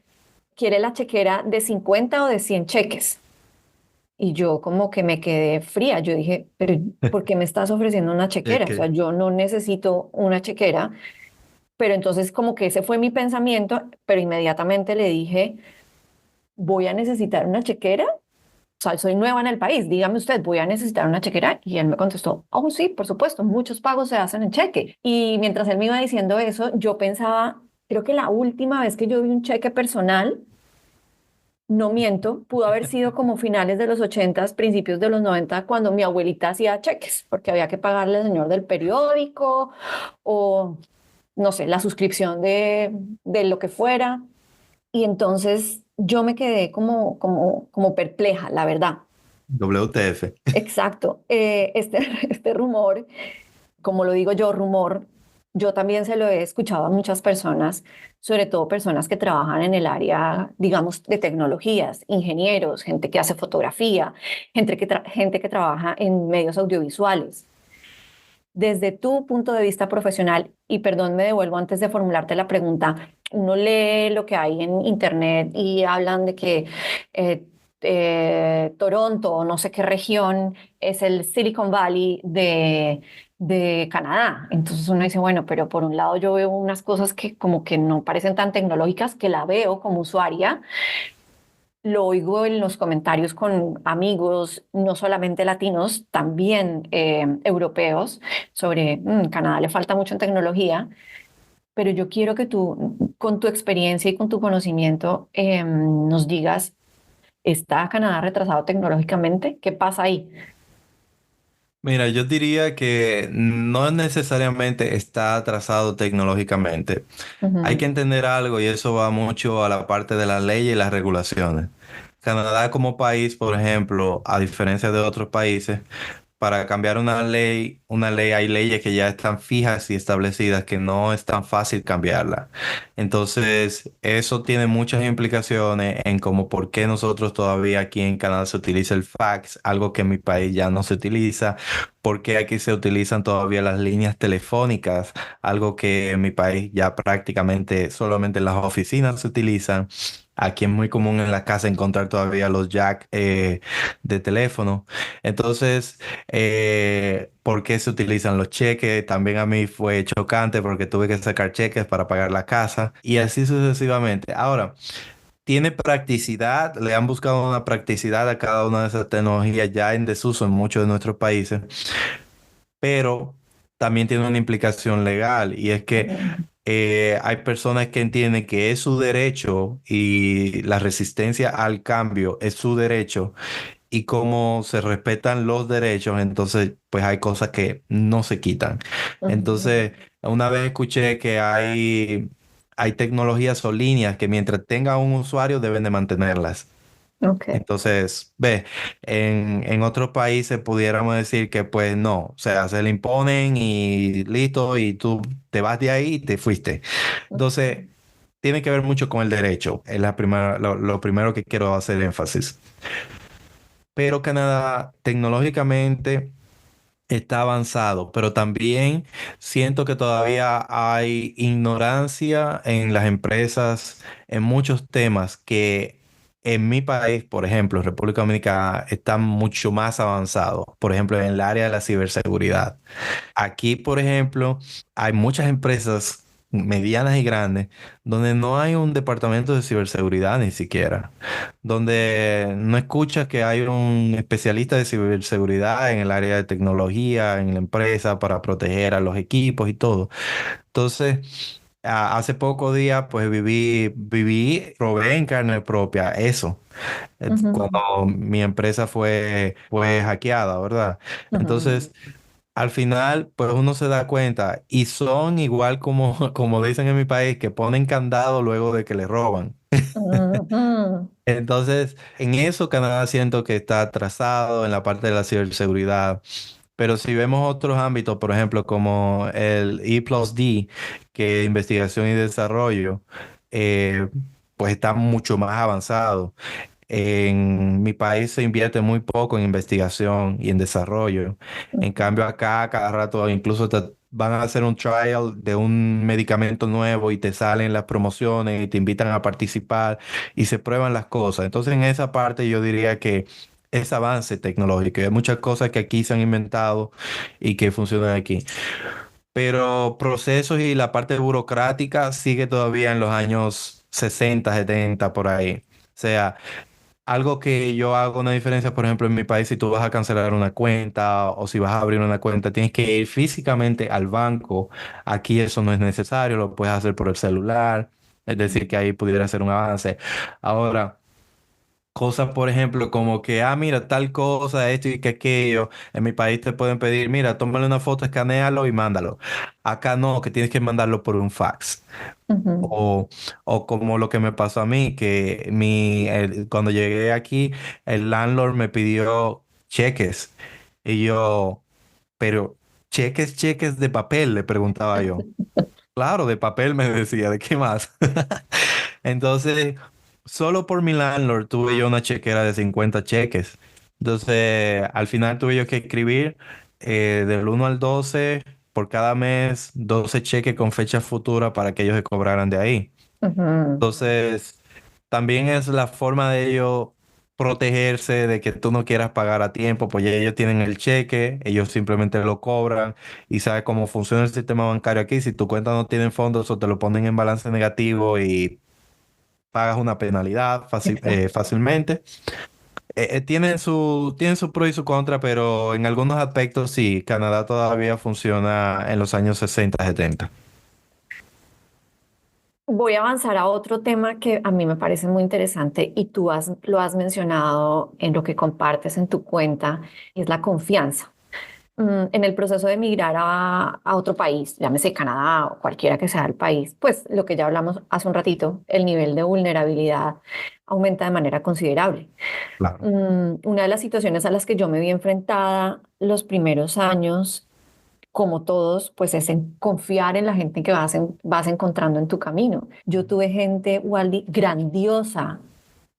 Speaker 1: ¿quiere la chequera de 50 o de 100 cheques? Y yo como que me quedé fría. Yo dije, pero ¿por qué me estás ofreciendo una
Speaker 2: Es
Speaker 1: chequera? O sea,
Speaker 2: que
Speaker 1: yo no necesito una chequera. Pero entonces como que ese fue mi pensamiento, pero inmediatamente le dije, voy a necesitar una chequera. O sea, soy nueva en el país, dígame usted, voy a necesitar una chequera. Y él me contestó, oh, sí, por supuesto, muchos pagos se hacen en cheque. Y mientras él me iba diciendo eso, yo pensaba, creo que la última vez que yo vi un cheque personal, no miento, pudo haber sido como finales de los 80, principios de los 90, cuando mi abuelita hacía cheques, porque había que pagarle al señor del periódico o, no sé, la suscripción de lo que fuera. Y entonces yo me quedé como perpleja, la verdad.
Speaker 2: WTF.
Speaker 1: Exacto. Este rumor, como lo digo yo, rumor, yo también se lo he escuchado a muchas personas, sobre todo personas que trabajan en el área, digamos, de tecnologías, ingenieros, gente que hace fotografía, gente que trabaja en medios audiovisuales. Desde tu punto de vista profesional, y perdón, me devuelvo antes de formularte la pregunta, uno lee lo que hay en internet y hablan de que eh, Toronto o no sé qué región es el Silicon Valley de Canadá. Entonces uno dice, bueno, pero por un lado yo veo unas cosas que como que no parecen tan tecnológicas, que la veo como usuaria, lo oigo en los comentarios con amigos, no solamente latinos, también europeos, sobre Canadá le falta mucho en tecnología, pero yo quiero que tú, con tu experiencia y con tu conocimiento, nos digas, ¿está Canadá retrasado tecnológicamente? ¿Qué pasa ahí?
Speaker 2: Mira, yo diría que no necesariamente está atrasado tecnológicamente. Hay que
Speaker 1: Ujú.
Speaker 2: entender algo y eso va mucho a la parte de la ley y las regulaciones. Canadá como país, por ejemplo, a diferencia de otros países, para cambiar una ley, hay leyes que ya están fijas y establecidas que no es tan fácil cambiarla. Entonces, eso tiene muchas implicaciones en cómo por qué nosotros todavía aquí en Canadá se utiliza el fax, algo que en mi país ya no se utiliza, por qué aquí se utilizan todavía las líneas telefónicas, algo que en mi país ya prácticamente solamente en las oficinas se utilizan. Aquí es muy común en la casa encontrar todavía los jack de teléfono. Entonces, ¿por qué se utilizan los cheques? También a mí fue chocante porque tuve que sacar cheques para pagar la casa y así sucesivamente. Ahora, tiene practicidad, le han buscado una practicidad a cada una de esas tecnologías ya en desuso en muchos de nuestros países, pero también tiene una implicación legal y es que hay personas que entienden que es su derecho y la resistencia al cambio es su derecho y como se respetan los derechos, entonces pues hay cosas que no se quitan.
Speaker 1: Ujú.
Speaker 2: Entonces, una vez escuché que hay tecnologías o líneas que mientras tenga un usuario deben de mantenerlas.
Speaker 1: Ok.
Speaker 2: Entonces, ve, en otros países pudiéramos decir que pues no, o sea, se le imponen y listo, y tú te vas de ahí y te fuiste. Entonces, tiene que ver mucho con el derecho, es lo primero que quiero hacer énfasis. Pero Canadá tecnológicamente está avanzado, pero también siento que todavía hay ignorancia en las empresas en muchos temas que en mi país, por ejemplo, República Dominicana, están mucho más avanzados. Por ejemplo, en el área de la ciberseguridad. Aquí, por ejemplo, hay muchas empresas medianas y grandes donde no hay un departamento de ciberseguridad ni siquiera, donde no escuchas que hay un especialista de ciberseguridad en el área de tecnología, en la empresa para proteger a los equipos y todo. Entonces, hace pocos días, pues probé en carne propia eso.
Speaker 1: Ujú.
Speaker 2: Cuando mi empresa fue hackeada, ¿verdad?
Speaker 1: Ujú.
Speaker 2: Entonces, al final, pues uno se da cuenta y son igual como, como dicen en mi país, que ponen candado luego de que le roban.
Speaker 1: Ujú.
Speaker 2: Entonces, en eso Canadá siento que está atrasado en la parte de la ciberseguridad. Pero si vemos otros ámbitos, por ejemplo, como el E+D, que es investigación y desarrollo, eh, pues está mucho más avanzado. En mi país se invierte muy poco en investigación y en desarrollo. En cambio, acá cada rato incluso te van a hacer un trial de un medicamento nuevo y te salen las promociones y te invitan a participar y se prueban las cosas. Entonces, en esa parte yo diría que es avance tecnológico. Hay muchas cosas que aquí se han inventado y que funcionan aquí. Pero procesos y la parte burocrática sigue todavía en los años 60, 70 por ahí. O sea, algo que yo hago una diferencia, por ejemplo, en mi país, si tú vas a cancelar una cuenta o si vas a abrir una cuenta, tienes que ir físicamente al banco. Aquí eso no es necesario, lo puedes hacer por el celular. Es decir, que ahí pudiera ser un avance. Ahora, Cosas, por ejemplo, como que, mira, tal cosa, esto y que aquello. En mi país te pueden pedir, mira, tómale una foto, escanéalo y mándalo. Acá no, que tienes que mandarlo por un fax.
Speaker 1: Ujú.
Speaker 2: O, o como lo que me pasó a mí, que cuando llegué aquí, el landlord me pidió cheques. Y yo, pero cheques, cheques de papel, le preguntaba yo. Claro, de papel me decía, ¿de qué más? Entonces, solo por mi landlord tuve yo una chequera de 50 cheques. Entonces, al final tuve yo que escribir del 1 al 12 por cada mes, 12 cheques con fecha futura para que ellos se cobraran de ahí.
Speaker 1: Ujú.
Speaker 2: Entonces, también es la forma de ellos protegerse de que tú no quieras pagar a tiempo, pues ya ellos tienen el cheque, ellos simplemente lo cobran y sabes cómo funciona el sistema bancario aquí. Si tu cuenta no tiene fondos o te lo ponen en balance negativo y pagas una penalidad
Speaker 1: Exacto.
Speaker 2: fácilmente. Tienen su pro y su contra, pero en algunos aspectos sí, Canadá todavía funciona en los años 60 70.
Speaker 1: Voy a avanzar a otro tema que a mí me parece muy interesante y lo has mencionado en lo que compartes en tu cuenta, y es la confianza. En el proceso de emigrar a otro país, llámese Canadá o cualquiera que sea el país, pues lo que ya hablamos hace un ratito, el nivel de vulnerabilidad aumenta de manera considerable.
Speaker 2: Claro.
Speaker 1: Una de las situaciones a las que yo me vi enfrentada los primeros años, como todos, pues es en confiar en la gente que vas encontrando en tu camino. Yo tuve gente, Waldi, grandiosa,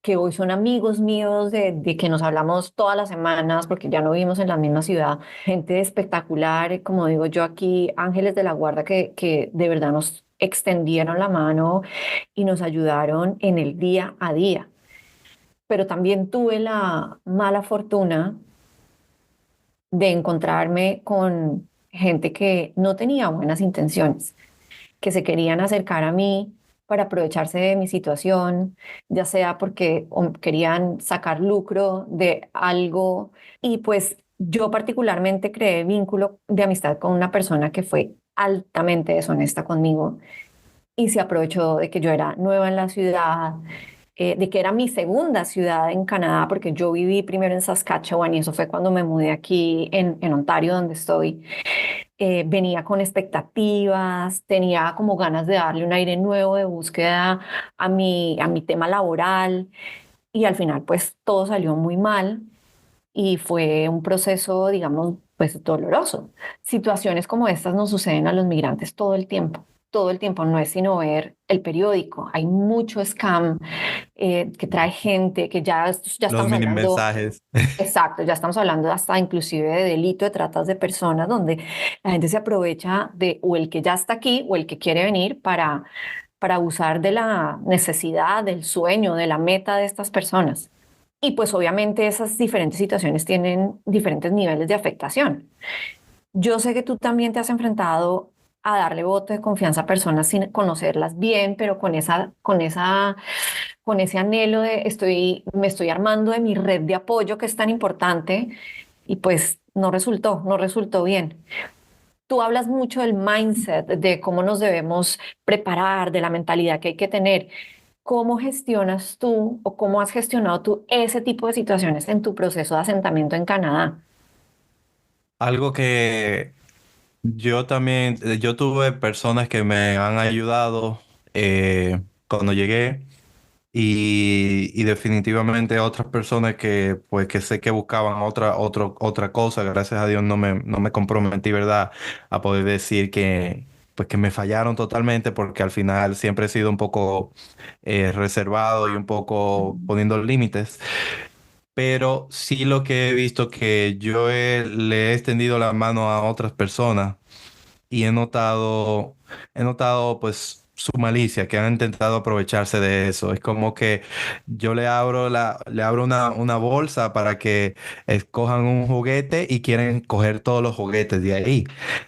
Speaker 1: que hoy son amigos míos de que nos hablamos todas las semanas porque ya no vivimos en la misma ciudad. Gente espectacular, como digo yo aquí, ángeles de la guarda que de verdad nos extendieron la mano y nos ayudaron en el día a día. Pero también tuve la mala fortuna de encontrarme con gente que no tenía buenas intenciones, que se querían acercar a mí para aprovecharse de mi situación, ya sea porque querían sacar lucro de algo. Y pues yo particularmente creé vínculo de amistad con una persona que fue altamente deshonesta conmigo y se aprovechó de que yo era nueva en la ciudad, de que era mi segunda ciudad en Canadá, porque yo viví primero en Saskatchewan y eso fue cuando me mudé aquí en Ontario, donde estoy. Venía con expectativas, tenía como ganas de darle un aire nuevo de búsqueda a mi tema laboral y al final pues todo salió muy mal y fue un proceso, digamos, pues doloroso. Situaciones como estas nos suceden a los migrantes todo el tiempo. Todo el tiempo, no es sino ver el periódico. Hay mucho scam que trae gente, que ya
Speaker 2: Los
Speaker 1: estamos
Speaker 2: mini
Speaker 1: hablando.
Speaker 2: mensajes.
Speaker 1: Exacto, ya estamos hablando hasta inclusive de delito de tratas de personas, donde la gente se aprovecha de o el que ya está aquí o el que quiere venir para abusar de la necesidad, del sueño, de la meta de estas personas. Y pues obviamente esas diferentes situaciones tienen diferentes niveles de afectación. Yo sé que tú también te has enfrentado a darle voto de confianza a personas sin conocerlas bien, pero con ese anhelo de me estoy armando de mi red de apoyo que es tan importante y pues no resultó bien. Tú hablas mucho del mindset, de cómo nos debemos preparar, de la mentalidad que hay que tener. ¿Cómo gestionas tú o cómo has gestionado tú ese tipo de situaciones en tu proceso de asentamiento en Canadá?
Speaker 2: Algo que yo también, yo tuve personas que me han ayudado cuando llegué y definitivamente otras personas que pues que sé que buscaban otra cosa. Gracias a Dios no me comprometí, ¿verdad? A poder decir que pues que me fallaron totalmente porque al final siempre he sido un poco reservado y un poco poniendo límites. Pero sí lo que he visto que le he extendido la mano a otras personas y he notado pues su malicia, que han intentado aprovecharse de eso. Es como que yo le abro una bolsa para que escojan un juguete y quieren coger todos los juguetes de ahí.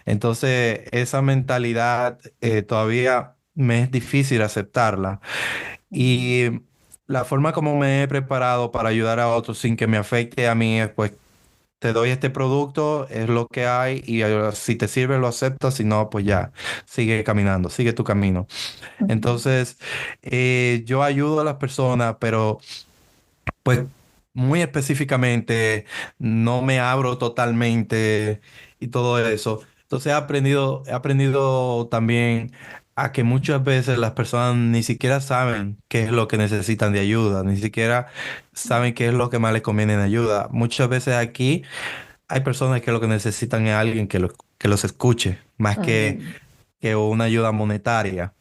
Speaker 2: Entonces, esa mentalidad todavía me es difícil aceptarla. Y la forma como me he preparado para ayudar a otros sin que me afecte a mí es pues te doy este producto, es lo que hay y si te sirve lo aceptas, si no, pues ya, sigue caminando, sigue tu camino. Entonces, yo ayudo a las personas, pero pues muy específicamente, no me abro totalmente y todo eso. Entonces he aprendido también a que muchas veces las personas ni siquiera saben qué es lo que necesitan de ayuda, ni siquiera saben qué es lo que más les conviene de ayuda. Muchas veces aquí hay personas que lo que necesitan es alguien que los escuche, más
Speaker 1: Ujú,
Speaker 2: que una ayuda monetaria.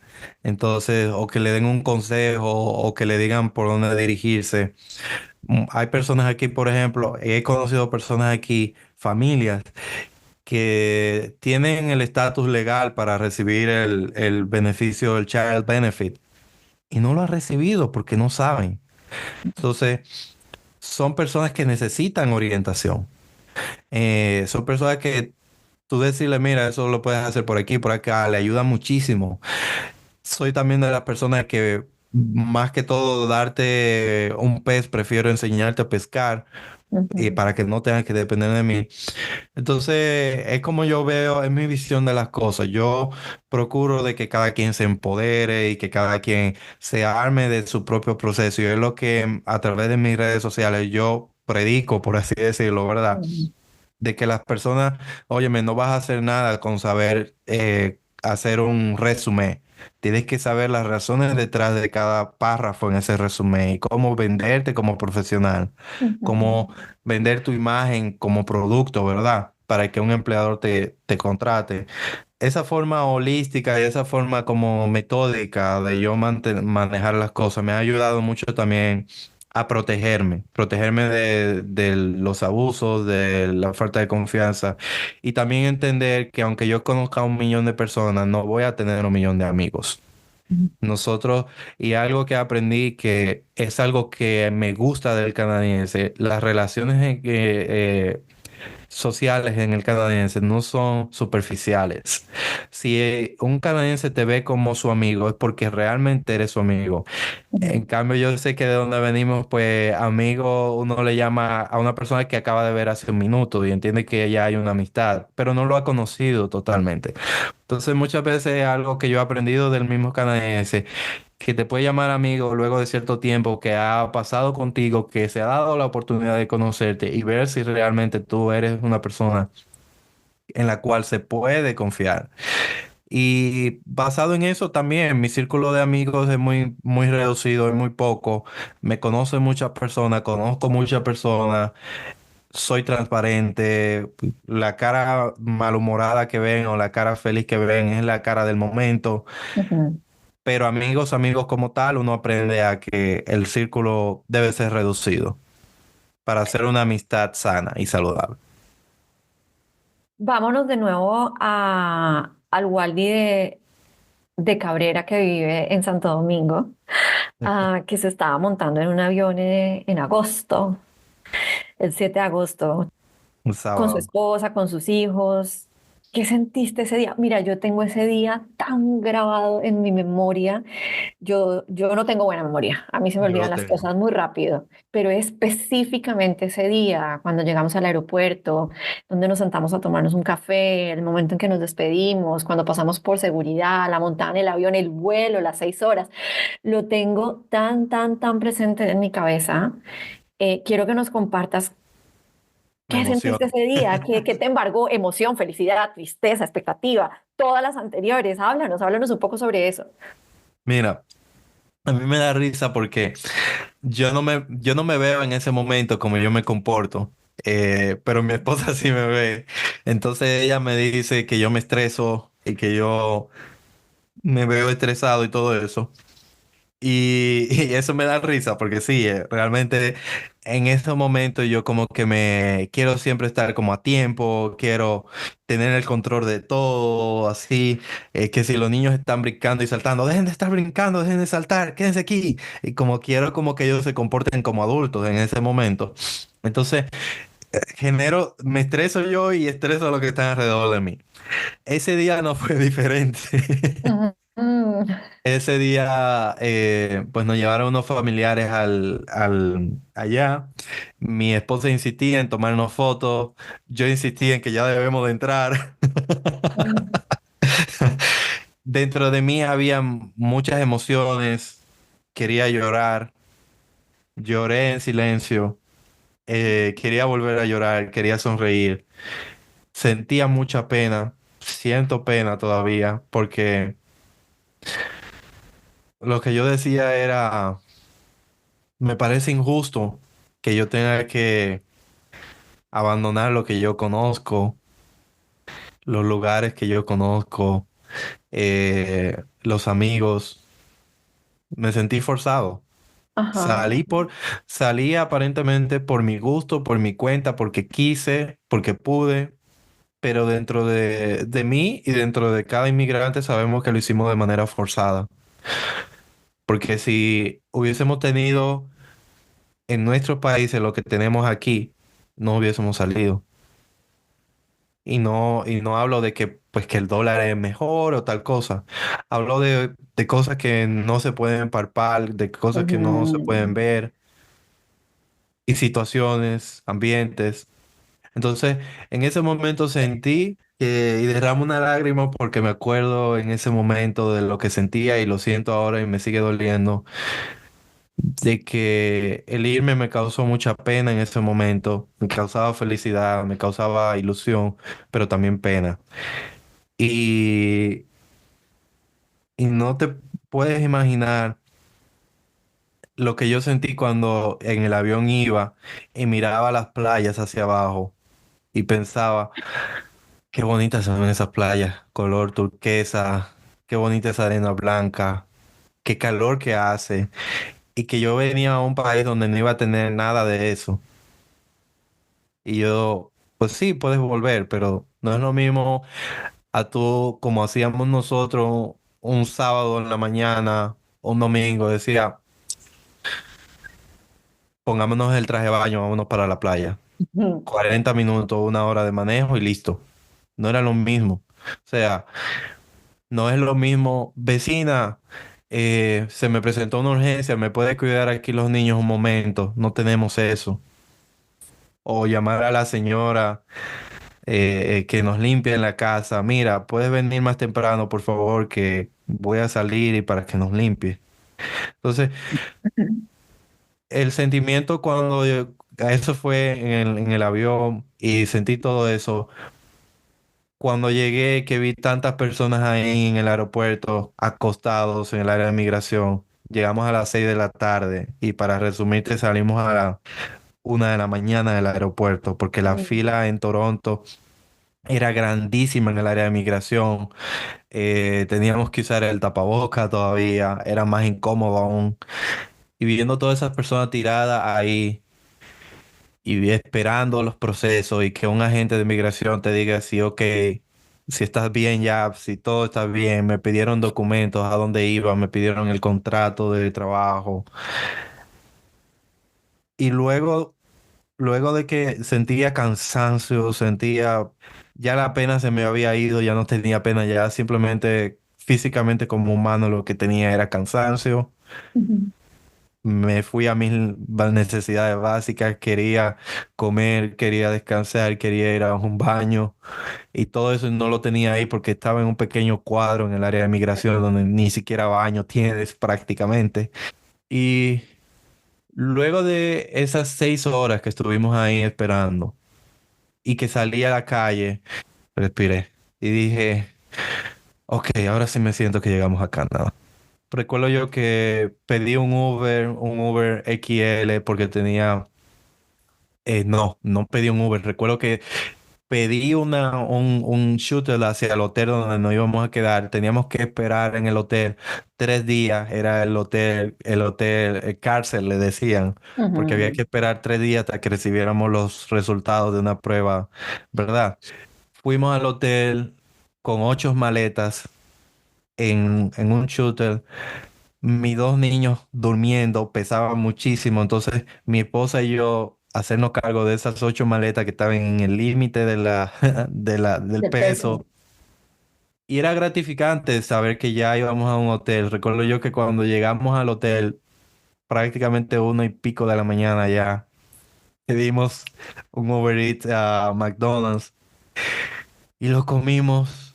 Speaker 2: Entonces, o que le den un consejo o que le digan por dónde dirigirse. Hay personas aquí, por ejemplo, he conocido personas aquí, familias, que tienen el estatus legal para recibir el beneficio del Child Benefit y no lo han recibido porque no saben. Entonces, son personas que necesitan orientación. Son personas que tú decirle, mira, eso lo puedes hacer por aquí, por acá, le ayuda muchísimo. Soy también de las personas que más que todo darte un pez, prefiero enseñarte a pescar
Speaker 1: ujú,
Speaker 2: para que no tengas que depender de mí. Entonces, es como yo veo, es mi visión de las cosas. Yo procuro de que cada quien se empodere y que cada quien se arme de su propio proceso. Y es lo que a través de mis redes sociales yo predico, por así decirlo, ¿verdad?
Speaker 1: ujú,
Speaker 2: De que las personas, óyeme, no vas a hacer nada con saber hacer un resumen. Tienes que saber las razones detrás de cada párrafo en ese resumen y cómo venderte como profesional,
Speaker 1: ujú,
Speaker 2: cómo vender tu imagen como producto, ¿verdad? Para que un empleador te contrate. Esa forma holística y esa forma como metódica de yo manejar las cosas me ha ayudado mucho también a protegerme de los abusos, de la falta de confianza y también entender que aunque yo conozca a 1 millón de personas, no voy a tener 1 millón de amigos. Nosotros, y algo que aprendí que es algo que me gusta del canadiense, las relaciones sociales en el canadiense no son superficiales. Si un canadiense te ve como su amigo, es porque realmente eres su amigo. En
Speaker 1: ujú,
Speaker 2: cambio, yo sé que de donde venimos, pues amigo, uno le llama a una persona que acaba de ver hace un minuto y entiende que ya hay una amistad, pero no lo ha conocido totalmente. Entonces, muchas veces es algo que yo he aprendido del mismo canadiense, que te puede llamar amigo luego de cierto tiempo que ha pasado contigo, que se ha dado la oportunidad de conocerte y ver si realmente tú eres una persona en la cual se puede confiar. Y basado en eso también, mi círculo de amigos es muy reducido, es muy poco. Me conocen muchas personas, conozco muchas personas, soy transparente. La cara malhumorada que ven o la cara feliz que ven es la cara del momento.
Speaker 1: ujú.
Speaker 2: Pero amigos, amigos como tal, uno aprende a que el círculo debe ser reducido para hacer una amistad sana y saludable.
Speaker 1: Vámonos de nuevo al Waldi de Cabrera que vive en Santo Domingo, que se estaba montando en un avión en agosto, el 7 de agosto,
Speaker 2: Un
Speaker 1: con su
Speaker 2: sábado.
Speaker 1: esposa, con sus hijos. ¿Qué sentiste ese día? Mira, yo tengo ese día tan grabado en mi memoria. Yo no tengo buena memoria. A mí se me
Speaker 2: Yo
Speaker 1: olvidan
Speaker 2: lo
Speaker 1: las
Speaker 2: tengo.
Speaker 1: cosas muy rápido, pero específicamente ese día, cuando llegamos al aeropuerto, donde nos sentamos a tomarnos un café, el momento en que nos despedimos, cuando pasamos por seguridad, la montada en el avión, el vuelo, las 6 horas, lo tengo tan, tan, tan presente en mi cabeza. Quiero que nos compartas.
Speaker 2: Me
Speaker 1: ¿Qué sentiste
Speaker 2: emociona.
Speaker 1: ese día? ¿Qué te embargó? Emoción, felicidad, tristeza, expectativa, todas las anteriores. Háblanos un poco sobre eso.
Speaker 2: Mira, a mí me da risa porque yo no me veo en ese momento como yo me comporto, pero mi esposa sí me ve. Entonces ella me dice que yo me estreso y que yo me veo estresado y todo eso. Y eso me da risa porque sí, realmente en ese momento yo como que me quiero siempre estar como a tiempo, quiero tener el control de todo, así, que si los niños están brincando y saltando, dejen de estar brincando, dejen de saltar, quédense aquí. Y como quiero como que ellos se comporten como adultos en ese momento. Entonces, me estreso yo y estreso a los que están alrededor de mí. Ese día no fue diferente.
Speaker 1: Ujú.
Speaker 2: Ese día, pues nos llevaron unos familiares allá. Mi esposa insistía en tomarnos fotos. Yo insistía en que ya debemos de entrar. Dentro de mí había muchas emociones. Quería llorar. Lloré en silencio. Quería volver a llorar, quería sonreír. Sentía mucha pena, siento pena todavía, porque lo que yo decía era, me parece injusto que yo tenga que abandonar lo que yo conozco, los lugares que yo conozco, los amigos. Me sentí forzado.
Speaker 1: Ajá.
Speaker 2: Salí aparentemente por mi gusto, por mi cuenta, porque quise, porque pude, pero dentro de mí y dentro de cada inmigrante sabemos que lo hicimos de manera forzada. Porque si hubiésemos tenido en nuestros países lo que tenemos aquí, no hubiésemos salido. Y no hablo de que, pues, que el dólar es mejor o tal cosa. Hablo de cosas que no se pueden palpar, de cosas que no se pueden
Speaker 1: Ujú.
Speaker 2: ver, y situaciones, ambientes. Entonces, en ese momento sentí y derramo una lágrima porque me acuerdo en ese momento de lo que sentía y lo siento ahora y me sigue doliendo, de que el irme me causó mucha pena en ese momento, me causaba felicidad, me causaba ilusión, pero también pena. Y, y no te puedes imaginar lo que yo sentí cuando en el avión iba y miraba las playas hacia abajo y pensaba, qué bonitas son esas playas, color turquesa, qué bonita esa arena blanca, qué calor que hace. Y que yo venía a un país donde no iba a tener nada de eso. Y yo, pues sí, puedes volver, pero no es lo mismo a tú como hacíamos nosotros un sábado en la mañana, un domingo, decía, pongámonos el traje de baño, vámonos para la playa.
Speaker 1: Ujú.
Speaker 2: 40 minutos, una hora de manejo y listo. No era lo mismo. O sea, no es lo mismo, vecina, se me presentó una urgencia, ¿me puede cuidar aquí los niños un momento? No tenemos eso. O llamar a la señora que nos limpie en la casa. Mira, puedes venir más temprano, por favor, que voy a salir y para que nos limpie. Entonces, el sentimiento cuando eso fue en el avión y sentí todo eso. Cuando llegué, que vi tantas personas ahí en el aeropuerto, acostados en el área de migración, llegamos a las 6 de la tarde y para resumirte salimos a la 1 de la mañana del aeropuerto porque la
Speaker 1: Mm.
Speaker 2: fila en Toronto era grandísima en el área de migración. Teníamos que usar el tapaboca todavía, era más incómodo aún. Y viendo todas esas personas tiradas ahí y esperando los procesos y que un agente de migración te diga si, ok, si estás bien ya, si todo está bien, me pidieron documentos, a dónde iba, me pidieron el contrato de trabajo. Y luego de que sentía cansancio, sentía, ya la pena se me había ido, ya no tenía pena, ya simplemente físicamente como humano lo que tenía era cansancio.
Speaker 1: Ujú.
Speaker 2: Me fui a mis necesidades básicas, quería comer, quería descansar, quería ir a un baño y todo eso no lo tenía ahí porque estaba en un pequeño cuadro en el área de migración donde ni siquiera baño tienes prácticamente. Y luego de esas 6 horas que estuvimos ahí esperando y que salí a la calle, respiré y dije, ok, ahora sí me siento que llegamos a Canadá. Recuerdo yo que pedí un Uber XL porque tenía, no pedí un Uber. Recuerdo que pedí un shuttle hacia el hotel donde nos íbamos a quedar. Teníamos que esperar en el hotel 3 días. Era el cárcel, le decían, porque había
Speaker 1: Ujú.
Speaker 2: que esperar 3 días hasta que recibiéramos los resultados de una prueba, ¿verdad? Fuimos al hotel con 8 maletas en un shuttle. Mis dos niños durmiendo, pesaban muchísimo, entonces mi esposa y yo hacernos cargo de esas 8 maletas que estaban en el límite del
Speaker 1: De peso.
Speaker 2: peso. Y era gratificante saber que ya íbamos a un hotel. Recuerdo yo que cuando llegamos al hotel, prácticamente 1 y pico de la mañana ya, pedimos un Uber Eats a McDonald's y lo comimos.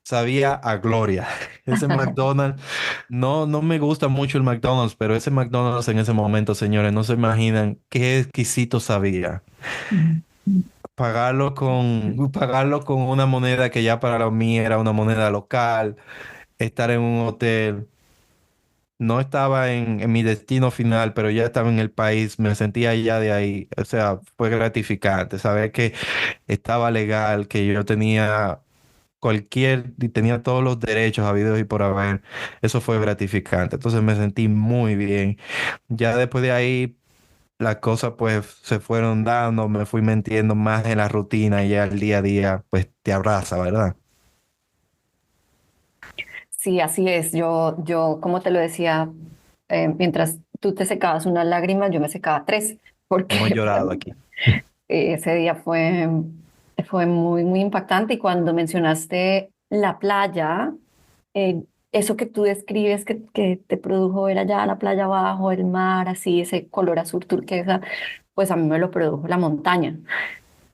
Speaker 2: sabía a gloria. Ese McDonald's, no me gusta mucho el McDonald's, pero ese McDonald's en ese momento, señores, no se imaginan qué exquisito sabía. Pagarlo con una moneda que ya para mí era una moneda local, estar en un hotel. No estaba en mi destino final, pero ya estaba en el país, me sentía ya de ahí. O sea, fue gratificante saber que estaba legal, que yo tenía y tenía todos los derechos habidos y por haber. Eso fue gratificante. Entonces me sentí muy bien. Ya después de ahí, las cosas pues se fueron dando, me fui metiendo más en la rutina y ya el día a día pues te abraza, ¿verdad?
Speaker 1: Sí, así es. Como te lo decía, mientras tú te secabas unas lágrimas, yo me secaba tres,
Speaker 2: Hemos
Speaker 1: porque para
Speaker 2: llorado
Speaker 1: mí
Speaker 2: aquí.
Speaker 1: ese día fue muy, muy impactante. Y cuando mencionaste la playa, eso que tú describes que te produjo ver allá la playa abajo, el mar, así, ese color azul turquesa, pues a mí me lo produjo la montaña.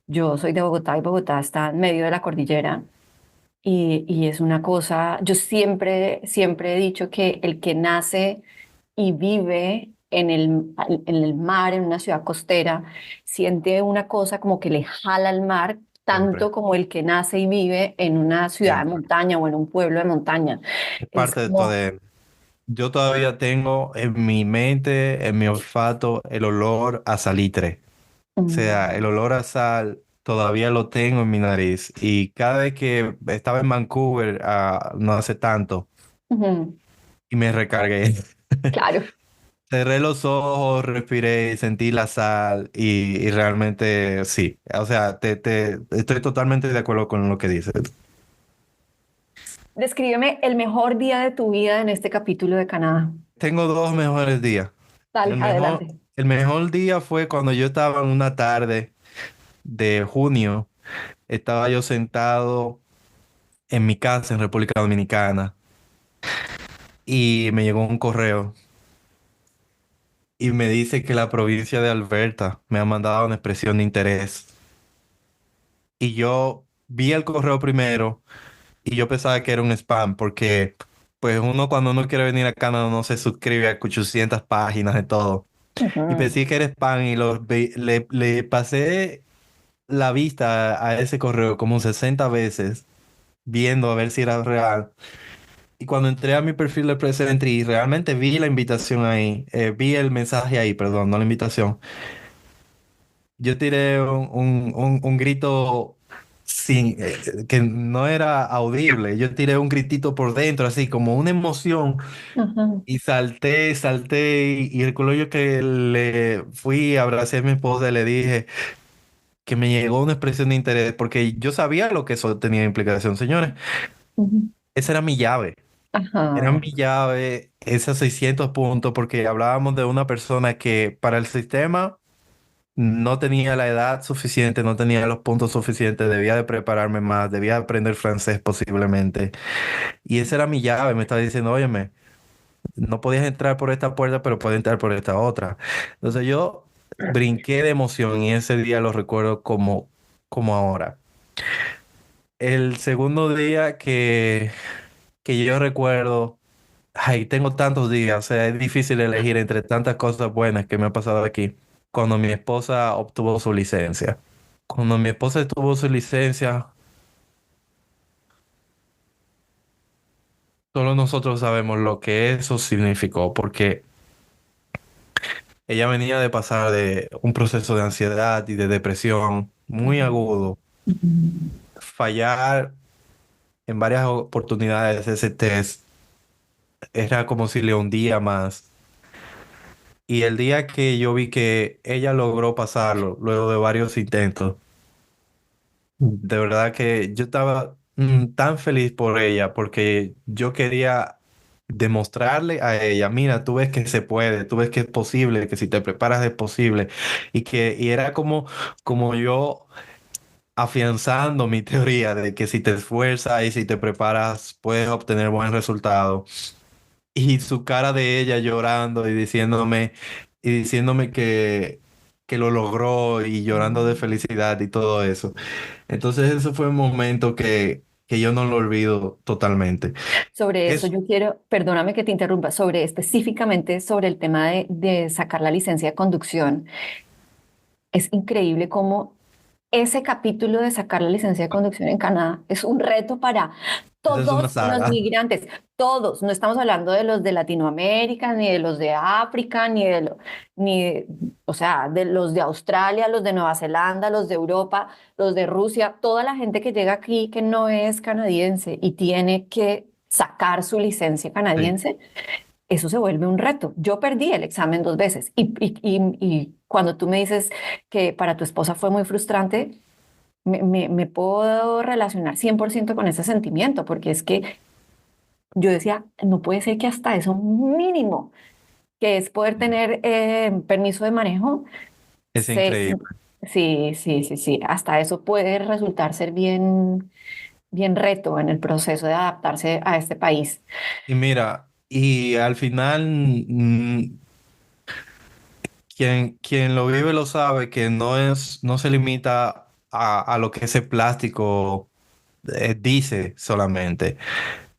Speaker 1: Yo soy de Bogotá y Bogotá está en medio de la cordillera. Y es una cosa, yo siempre he dicho que el que nace y vive en el mar, en una ciudad costera, siente una cosa como que le jala al mar, tanto
Speaker 2: Siempre,
Speaker 1: como el que nace y vive en una ciudad de
Speaker 2: siempre.
Speaker 1: montaña o en un pueblo de montaña.
Speaker 2: Es
Speaker 1: Es
Speaker 2: parte de todo.
Speaker 1: como,
Speaker 2: Yo todavía tengo en mi mente, en mi olfato, el olor a salitre. O sea, el
Speaker 1: mm,
Speaker 2: olor a sal todavía lo tengo en mi nariz. Y cada vez que estaba en Vancouver, no hace tanto,
Speaker 1: ujú,
Speaker 2: y me recargué.
Speaker 1: claro.
Speaker 2: Cerré los ojos, respiré, sentí la sal y realmente sí. O sea, estoy totalmente de acuerdo con lo que dices.
Speaker 1: Descríbeme el mejor día de tu vida en este capítulo de Canadá.
Speaker 2: Tengo dos mejores días.
Speaker 1: Dale,
Speaker 2: El mejor,
Speaker 1: adelante.
Speaker 2: el mejor día fue cuando yo estaba en una tarde de junio. Estaba yo sentado en mi casa en República Dominicana y me llegó un correo y me dice que la provincia de Alberta me ha mandado una expresión de interés. Y yo vi el correo primero y yo pensaba que era un spam porque pues uno cuando uno quiere venir a Canadá no se suscribe a 800 páginas de todo. Y
Speaker 1: Ujú,
Speaker 2: pensé que era spam y le pasé la vista a ese correo como 60 veces viendo a ver si era real. Y cuando entré a mi perfil de Present y realmente vi la invitación ahí, vi el mensaje ahí, perdón, no la invitación, yo tiré un grito que no era audible. Yo tiré un gritito por dentro, así como una emoción,
Speaker 1: ujú,
Speaker 2: y salté, y recuerdo yo que le fui, abracé a mi esposa y le dije que me llegó una expresión de interés, porque yo sabía lo que eso tenía implicación, señores.
Speaker 1: ujú.
Speaker 2: Esa era mi llave. Era
Speaker 1: Ajá.
Speaker 2: mi llave, esos 600 puntos, porque hablábamos de una persona que para el sistema no tenía la edad suficiente, no tenía los puntos suficientes, debía de prepararme más, debía aprender francés posiblemente. Y esa era mi llave, me estaba diciendo, óyeme, no podías entrar por esta puerta, pero puedes entrar por esta otra. Entonces yo brinqué de emoción y ese día lo recuerdo como ahora. El segundo día que yo recuerdo. Ay, tengo tantos días, o sea, es difícil elegir entre tantas cosas buenas que me ha pasado aquí. Cuando mi esposa obtuvo su licencia. Cuando mi esposa obtuvo su licencia, solo nosotros sabemos lo que eso significó, porque ella venía de pasar de un proceso de ansiedad y de depresión muy agudo. Fallar en varias oportunidades ese test era como si le hundía más. Y el día que yo vi que ella logró pasarlo, luego de varios intentos, de verdad que yo estaba tan feliz por ella porque yo quería demostrarle a ella, mira, tú ves que se puede, tú ves que es posible, que si te preparas es posible y era como yo afianzando mi teoría de que si te esfuerzas y si te preparas puedes obtener buen resultado. Y su cara de ella llorando y diciéndome que lo logró y llorando de felicidad y todo eso. Entonces eso fue un momento que yo no lo olvido totalmente.
Speaker 1: Sobre eso
Speaker 2: Es,
Speaker 1: yo quiero, perdóname que te interrumpa, sobre específicamente sobre el tema de sacar la licencia de conducción. Es increíble cómo ese capítulo de sacar la licencia de conducción en Canadá es un reto para
Speaker 2: esa es una
Speaker 1: todos los
Speaker 2: saga.
Speaker 1: migrantes, todos. No estamos hablando de los de Latinoamérica, ni de los de África, o sea, de los de Australia, los de Nueva Zelanda, los de Europa, los de Rusia, toda la gente que llega aquí que no es canadiense y tiene que sacar su licencia
Speaker 2: Sí,
Speaker 1: canadiense, eso se vuelve un reto. Yo perdí el examen 2 veces y cuando tú me dices que para tu esposa fue muy frustrante, me puedo relacionar 100% con ese sentimiento, porque es que yo decía, no puede ser que hasta eso mínimo, que es poder tener permiso de manejo,
Speaker 2: es
Speaker 1: se,
Speaker 2: increíble.
Speaker 1: sí, sí, sí, sí, hasta eso puede resultar ser bien, bien reto en el proceso de adaptarse a este país.
Speaker 2: Y mira, y al final, quien lo vive lo sabe que no se limita a lo que ese plástico dice solamente.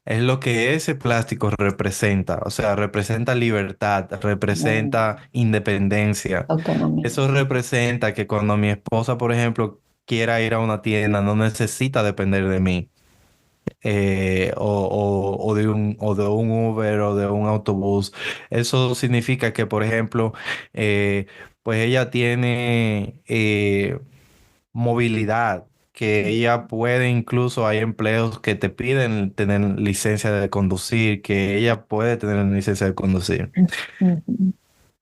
Speaker 2: Es lo que ese plástico representa. O sea, representa libertad,
Speaker 1: Mm,
Speaker 2: representa independencia.
Speaker 1: autonomía.
Speaker 2: Eso representa que cuando mi esposa, por ejemplo, quiera ir a una tienda, no necesita depender de mí. O de un Uber o de un autobús. Eso significa que, por ejemplo, pues ella tiene movilidad, que ella puede incluso, hay empleos que te piden tener licencia de conducir, que ella puede tener licencia de conducir.
Speaker 1: Ujú.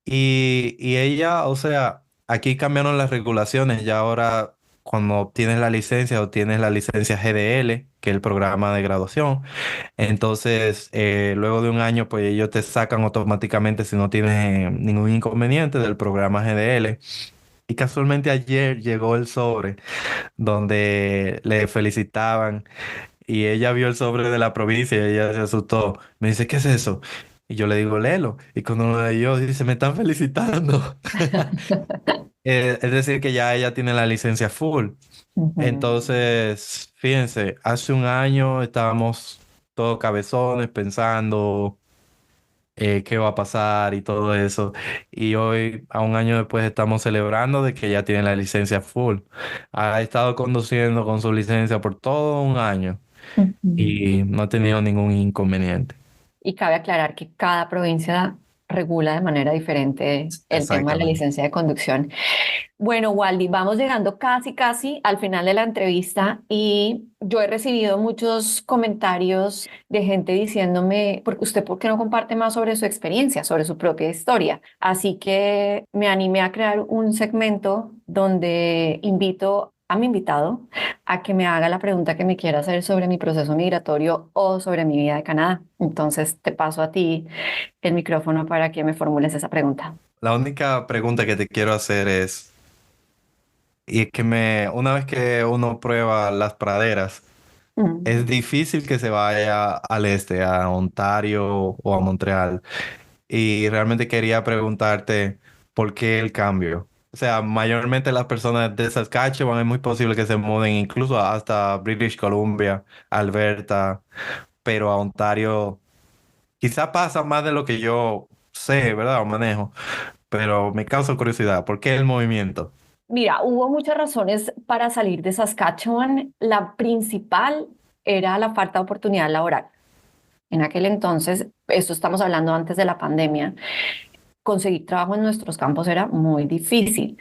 Speaker 2: Y ella, o sea, aquí cambiaron las regulaciones. Ya ahora, cuando obtienes la licencia GDL, que es el programa de graduación, entonces luego de un año, pues ellos te sacan automáticamente si no tienes ningún inconveniente del programa GDL. Y casualmente ayer llegó el sobre donde le felicitaban y ella vio el sobre de la provincia y ella se asustó. Me dice, ¿qué es eso? Y yo le digo, léelo. Y cuando lo leyó, dice, me están felicitando. Es decir, que ya ella tiene la licencia full.
Speaker 1: Ujú.
Speaker 2: Entonces, fíjense, hace un año estábamos todos cabezones pensando qué va a pasar y todo eso. Y hoy, a un año después, estamos celebrando de que ya tiene la licencia full. Ha estado conduciendo con su licencia por todo un año
Speaker 1: Ujú.
Speaker 2: y no ha tenido ningún inconveniente.
Speaker 1: Y cabe aclarar que cada provincia regula de manera diferente el tema de la
Speaker 2: Exactamente.
Speaker 1: licencia de conducción. Bueno, Waldi, vamos llegando casi, casi al final de la entrevista y yo he recibido muchos comentarios de gente diciéndome, porque usted, ¿por qué no comparte más sobre su experiencia, sobre su propia historia? Así que me animé a crear un segmento donde invito a mi invitado a que me haga la pregunta que me quiera hacer sobre mi proceso migratorio o sobre mi vida de Canadá. Entonces, te paso a ti el micrófono para que me formules esa pregunta.
Speaker 2: La única pregunta que te quiero hacer es, y es que una vez que uno prueba las praderas,
Speaker 1: Mm.
Speaker 2: es difícil que se vaya al este, a Ontario o a Montreal. Y realmente quería preguntarte por qué el cambio. O sea, mayormente las personas de Saskatchewan es muy posible que se muden incluso hasta British Columbia, Alberta, pero a Ontario quizá pasa más de lo que yo sé, ¿verdad? O manejo, pero me causa curiosidad. ¿Por qué el movimiento?
Speaker 1: Mira, hubo muchas razones para salir de Saskatchewan. La principal era la falta de oportunidad laboral. En aquel entonces, esto estamos hablando antes de la pandemia, conseguir trabajo en nuestros campos era muy difícil.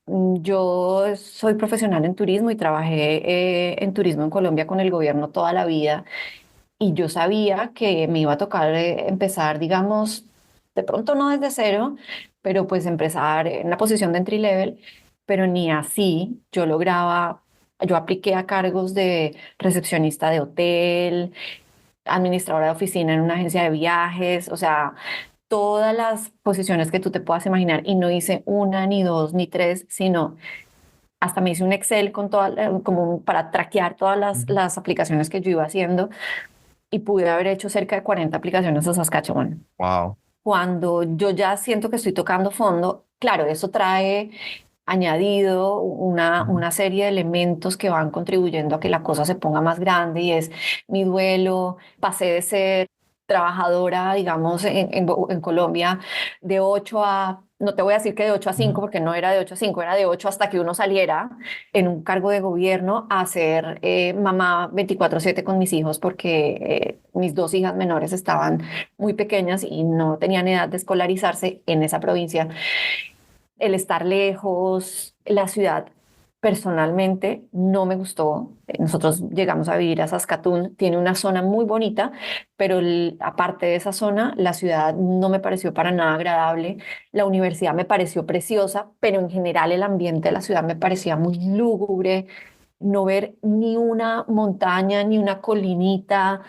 Speaker 1: Yo soy profesional en turismo y trabajé en turismo en Colombia con el gobierno toda la vida y yo sabía que me iba a tocar empezar, digamos, de pronto no desde cero, pero pues empezar en la posición de entry level, pero ni así yo lograba, yo apliqué a cargos de recepcionista de hotel, administradora de oficina en una agencia de viajes, o sea, todas las posiciones que tú te puedas imaginar y no hice una, ni dos, ni tres, sino hasta me hice un Excel con como para traquear todas las aplicaciones que yo iba haciendo y pude haber hecho cerca de 40 aplicaciones a Saskatchewan.
Speaker 2: Wow.
Speaker 1: Cuando yo ya siento que estoy tocando fondo, claro, eso trae añadido una serie de elementos que van contribuyendo a que la cosa se ponga más grande y es mi duelo. Pasé de ser trabajadora, digamos, en Colombia de 8 a, no te voy a decir que de 8 a 5
Speaker 2: Ujú.
Speaker 1: porque no era de 8 a 5, era de 8 hasta que uno saliera en un cargo de gobierno a ser mamá 24/7 con mis hijos porque mis dos hijas menores estaban muy pequeñas y no tenían edad de escolarizarse en esa provincia. El estar lejos, la ciudad personalmente no me gustó. Nosotros llegamos a vivir a Saskatoon, tiene una zona muy bonita, pero aparte de esa zona, la ciudad no me pareció para nada agradable. La universidad me pareció preciosa, pero en general el ambiente de la ciudad me parecía muy lúgubre. No ver ni una montaña, ni una colinita,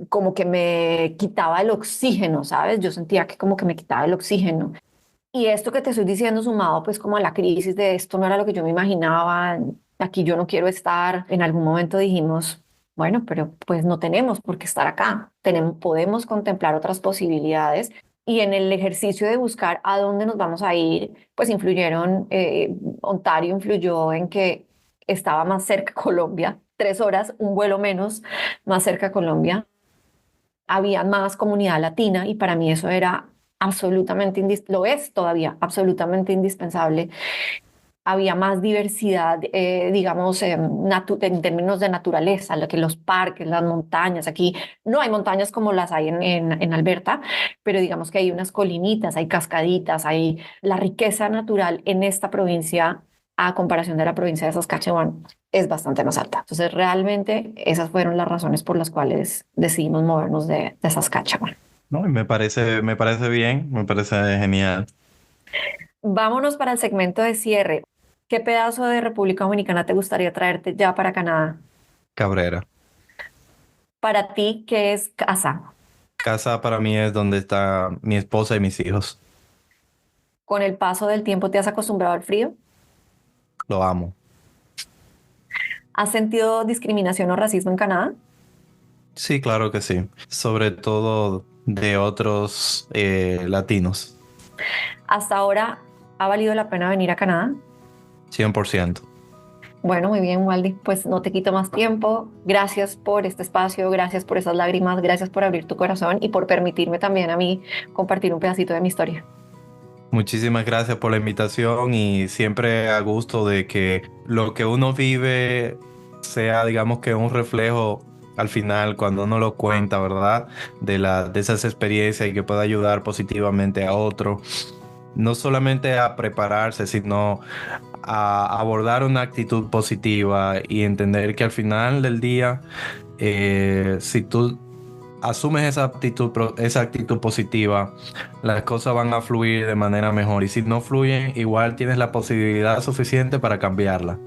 Speaker 1: como que me quitaba el oxígeno, ¿sabes? Yo sentía que como que me quitaba el oxígeno. Y esto que te estoy diciendo sumado pues como a la crisis de esto no era lo que yo me imaginaba, aquí yo no quiero estar, en algún momento dijimos, bueno, pero pues no tenemos por qué estar acá, podemos contemplar otras posibilidades. Y en el ejercicio de buscar a dónde nos vamos a ir, pues influyeron, Ontario influyó en que estaba más cerca Colombia, 3 horas, un vuelo menos, más cerca Colombia, había más comunidad latina y para mí eso era absolutamente, lo es todavía, absolutamente indispensable. Había más diversidad, digamos, en términos de naturaleza, lo que los parques, las montañas. Aquí no hay montañas como las hay en Alberta, pero digamos que hay unas colinitas, hay cascaditas, hay la riqueza natural en esta provincia a comparación de la provincia de Saskatchewan es bastante más alta. Entonces, realmente esas fueron las razones por las cuales decidimos movernos de Saskatchewan.
Speaker 2: No, y me parece bien, me parece genial.
Speaker 1: Vámonos para el segmento de cierre. ¿Qué pedazo de República Dominicana te gustaría traerte ya para Canadá?
Speaker 2: Cabrera.
Speaker 1: Para ti, ¿qué es casa?
Speaker 2: Casa para mí es donde está mi esposa y mis hijos.
Speaker 1: ¿Con el paso del tiempo te has acostumbrado al frío?
Speaker 2: Lo amo.
Speaker 1: ¿Has sentido discriminación o racismo en Canadá?
Speaker 2: Sí, claro que sí. Sobre todo de otros latinos.
Speaker 1: ¿Hasta ahora ha valido la pena venir a Canadá?
Speaker 2: 100%.
Speaker 1: Bueno, muy bien, Waldi. Pues no te quito más tiempo. Gracias por este espacio, gracias por esas lágrimas, gracias por abrir tu corazón y por permitirme también a mí compartir un pedacito de mi historia.
Speaker 2: Muchísimas gracias por la invitación y siempre a gusto de que lo que uno vive sea, digamos que un reflejo al final cuando uno lo cuenta, ¿verdad? De esas experiencias y que pueda ayudar positivamente a otro. No solamente a prepararse, sino a abordar una actitud positiva y entender que al final del día, si tú asumes esa actitud positiva, las cosas van a fluir de manera mejor. Y si no fluyen, igual tienes la posibilidad suficiente para cambiarla.